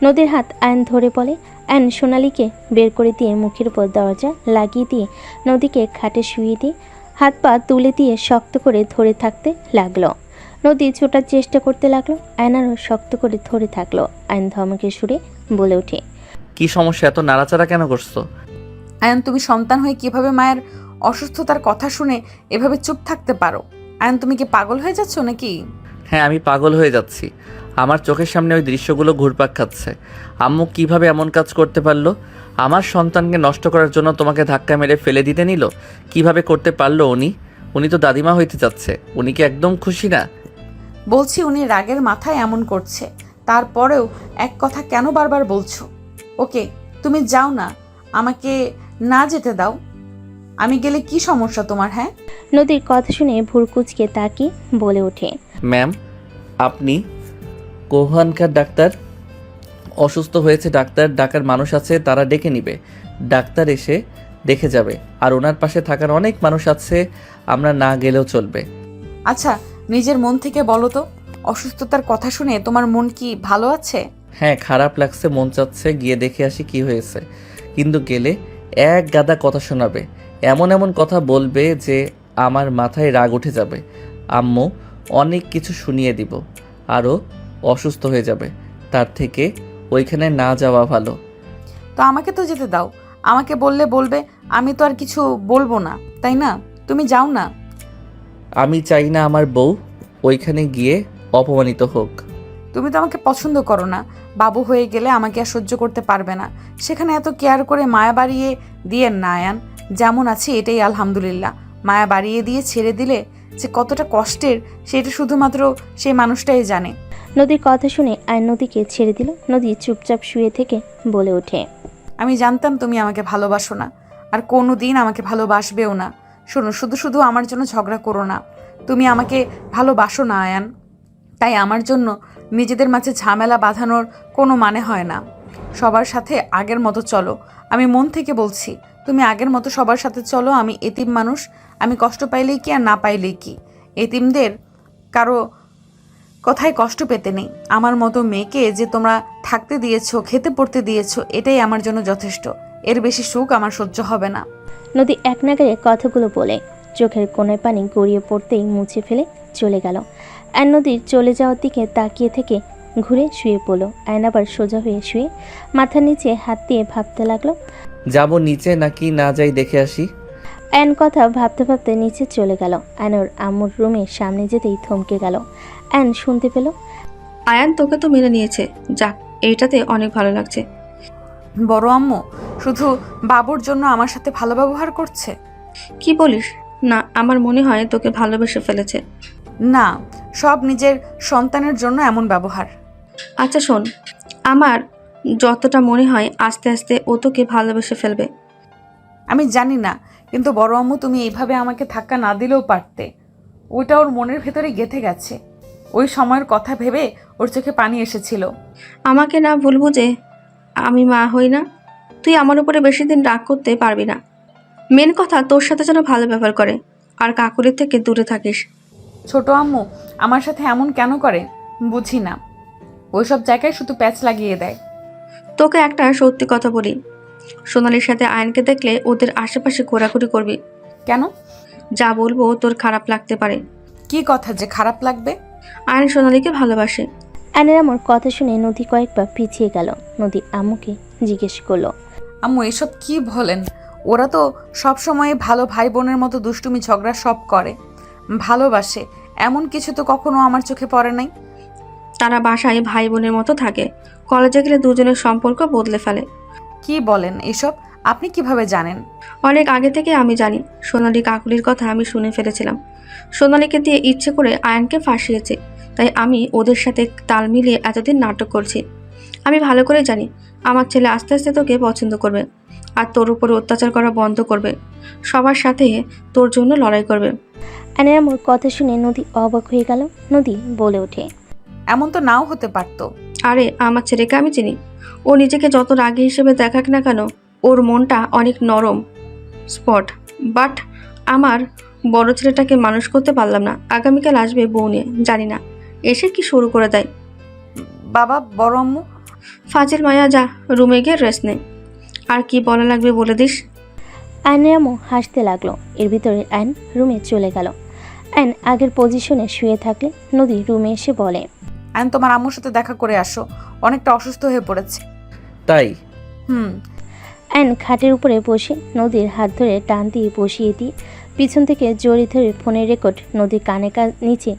নদীর হাত আয়ন ধরে বলে। আয়ন সোনালীকে বের করে দিয়ে মুখের উপর দরজা লাগিয়ে দিয়ে নদীকে খাটে শুয়ে দিয়ে হাত পা তুলে দিয়ে শক্ত করে ধরে থাকতে লাগলো। নদী ছোটার চেষ্টা করতে লাগলো। আয়ন আরও শক্ত করে ধরে থাকলো। আয়ন ধমকে সুরে বলে ওঠে, কি সমস্যা, এত নাড়াচাড়া কেন করছো? আয়ান তুমি সন্তান হয়ে কিভাবে মায়ের অসুস্থতার কথা শুনে এভাবে চুপ থাকতে পারো? আয়ান তুমি কি পাগল হয়ে যাচ্ছ নাকি? হ্যাঁ, আমি পাগল হয়ে যাচ্ছি। আমার চোখের সামনে ওই দৃশ্যগুলো ঘুরপাক খাচ্ছে। আম্মু কিভাবে এমন কাজ করতে পারলো? আমার সন্তানকে নষ্ট করার জন্য তোমাকে ধাক্কা মেরে ফেলে দিতে নিল? কিভাবে করতে পারলো উনি তো দাদিমা হইতে যাচ্ছে। উনি কি একদম খুশি না? বলছি উনি রাগের মাথায় এমন করছে, তারপরেও এক কথা কেন বারবার বলছো? ওকে তুমি যাও না, আমাকে না যেতে দাও। আমি গেলে কি সমস্যা তোমার? হ্যাঁ। নদীর কথা শুনে ভুরকুচকে তাকিয়ে বলে ওঠে, ম্যাম, আপনি কোহানকার ডাক্তার? অসুস্থ হয়েছে ডাক্তার ডাকার মানুষ আছে, তারা ডেকে নিবে। ডাক্তার এসে দেখে যাবে। আর ওনার পাশে থাকার অনেক মানুষ আছে, আমরা না গেলেও চলবে। আচ্ছা নিজের মন থেকে বলো তো, অসুস্থতার কথা শুনে তোমার মন কি ভালো আছে? হ্যাঁ, খারাপ লাগছে, মন চাচ্ছে গিয়ে দেখে আসি কি হয়েছে। কিন্তু গেলে এক গাদা কথা শোনাবে, এমন এমন কথা বলবে যে আমার মাথায় রাগ উঠে যাবে। আম্মু অনেক কিছু শুনিয়ে দিব, আরও অসুস্থ হয়ে যাবে। তার থেকে ওইখানে না যাওয়া ভালো। তো আমাকে তো যেতে দাও। আমাকে বললে বলবে, আমি তো আর কিছু বলবো না, তাই না? তুমি যাও না। আমি চাই না আমার বউ ওইখানে গিয়ে অপমানিত হোক। তুমি তো আমাকে পছন্দ করো না। বাবু হয়ে গেলে আমাকে আর সহ্য করতে পারবে না। সেখানে এত কেয়ার করে মায়া বাড়িয়ে দিয়েন না আয়ান। যেমন আছি এটাই আলহামদুলিল্লাহ। মায়া বাড়িয়ে দিয়ে ছেড়ে দিলে যে কতটা কষ্টের, সেটা শুধুমাত্র সেই মানুষটাই জানে। নদীর কথা শুনে আয়ন নদীকে ছেড়ে দিল। নদী চুপচাপ শুয়ে থেকে বলে ওঠে, আমি জানতাম তুমি আমাকে ভালোবাসো না, আর কোনো দিন আমাকে ভালোবাসবেও না। শোনো, শুধু শুধু আমার জন্য ঝগড়া করো না। তুমি আমাকে ভালোবাসো না আয়ান, তাই আমার জন্য নিজেদের মাঝে ঝামেলা বাঁধানোর কোনো মানে হয় না। সবার সাথে আগের মতো চলো। আমি মন থেকে বলছি, তুমি আগের মতো সবার সাথে চলো। আমি এতিম মানুষ, আমি কষ্ট পাইলেই কি আর না পাইলেই কি। এতিমদের কারো কথায় কষ্ট পেতে নেই। আমার মতো মেয়েকে যে তোমরা থাকতে দিয়েছো, খেতে পড়তে দিয়েছো, এটাই আমার জন্য যথেষ্ট। এর বেশি সুখ আমার সহ্য হবে না। নদী এক নাগারে কথাগুলো বলে চোখের কোণে পানি গড়িয়ে পড়তেই মুছে ফেলে চলে গেল। আয়ন নদীর চলে যাওয়ার দিকে তাকিয়ে থেকে ঘুরে শুয়ে পড়ল। আয়ন আবার সোজা হয়ে শুয়ে মাথার নিচে হাত দিয়ে ভাবতে লাগলো, যাব নিচে নাকি না যাই দেখে আসি। আয়ন কথা ভাবতে ভাবতে নিচে চলে গেল। আয়নর আম্মুর রুমের সামনে যেতেই থমকে গেল। আয়ন শুনতে পেল, আয়ান তোকে তো মেনে নিয়েছে, যাক এইটাতে অনেক ভালো লাগছে। বড় আম্মু শুধু বাবুর জন্য আমার সাথে ভালো ব্যবহার করছে? কি বলিস? না, আমার মনে হয় তোকে ভালোবেসে ফেলেছে। না, সব নিজের সন্তানের জন্য এমন ব্যবহার। আচ্ছা শোন, আমার যতটা মনে হয় আস্তে আস্তে ও তোকে ভালোবেসে ফেলবে। আমি জানি না, কিন্তু বড় আম্মু তুমি এইভাবে আমাকে ধাক্কা না দিলেও পারতে। ওইটা ওর মনের ভেতরে গেঁথে গেছে। ওই সময়ের কথা ভেবে ওর চোখে পানি এসেছিল। আমাকে না ভুল বুঝে আমি মা হই না। তুই আমার উপরে বেশি দিন রাগ করতে পারবি না। মেন কথা, তোর সাথে যেন ভালো ব্যবহার করে আর কাকুরের থেকে দূরে থাকিস। ছোট আম্মু আমার সাথে এমন কেন করে বুঝি না। ওইসব জায়গায় শুধু প্যাচ লাগিয়ে দেয়। তোকে একটা সত্যি কথা বলি, সোনালির সাথে আয়নকে দেখলে ওদের আশেপাশে ঘোরাঘুরি করবি। কেন? যা বলবো তোর খারাপ লাগতে পারে। কি কথা যে খারাপ লাগবে? আয়ন সোনালিকে ভালোবাসে। আয়নের আম্মুর কথা শুনে নদী কয়েকবার পিছিয়ে গেল। নদী আম্মুকে জিজ্ঞেস করলো, আম্মু এসব কি বলেন? ওরা তো সব সময় ভালো ভাই বোনের মতো দুষ্টুমি ঝগড়া সব করে, ভালোবাসে, এমন কিছু তো কখনো আমার চোখে পড়ে নাই। তারা বাসায় ভাই বোনের মতো থাকে, কলেজে গেলে দুজনের সম্পর্ক বদলে ফেলে। কি বলেন এসব? আপনি কিভাবে জানেন? অনেক আগে থেকে আমি জানি। সোনালি কাকুলির কথা আমি শুনে ফেলেছিলাম। সোনালিকে দিয়ে ইচ্ছে করে আয়নকে ফাঁসিয়েছে, তাই আমি ওদের সাথে তাল মিলিয়ে এতদিন নাটক করছি। আমি ভালো করে জানি আমার ছেলে আস্তে আস্তে তোকে পছন্দ করবে আর তোর উপরে অত্যাচার করা বন্ধ করবে, সবার সাথে তোর জন্য লড়াই করবে। আয়নের আম্মুর কথা শুনে নদী অবাক হয়ে গেল। নদী বলে ওঠে, এমন তো নাও হতে পারতো। আরে আমার ছেলেকে আমি চিনি। ও নিজেকে যত রাগী হিসেবে দেখাক না কেন, ওর মনটা অনেক নরম স্পট। বাট আমার বড় ছেলেটাকে মানুষ করতে পারলাম না। আগামীকাল আসবে বউ নিয়ে, জানি না এসে কি শুরু করে দেয়। বাবা, বড় আম্মু। ফাজিল মায়া, যা রুমে গিয়ে রেস্ট নে। আর কি বলা লাগবে বলে দিস। আয়নের আম্মু হাসতে লাগলো। এর ভিতরে আয়ন রুমে চলে গেল। আয়ন আগের পজিশনে শুয়ে থাকলে নদী রুমে এসে বলে, আয়ন তোমার আম্মুর সাথে দেখা করে আসো, অনেকটা অসুস্থ হয়ে পড়েছে। তাই? আয়ন খাটের উপরে বসে নদীর হাত ধরে টান দিয়ে বসিয়ে দিয়ে পিছন থেকে জড়িয়ে ধরে ফোনের রেকর্ড নদীর কানে নিচে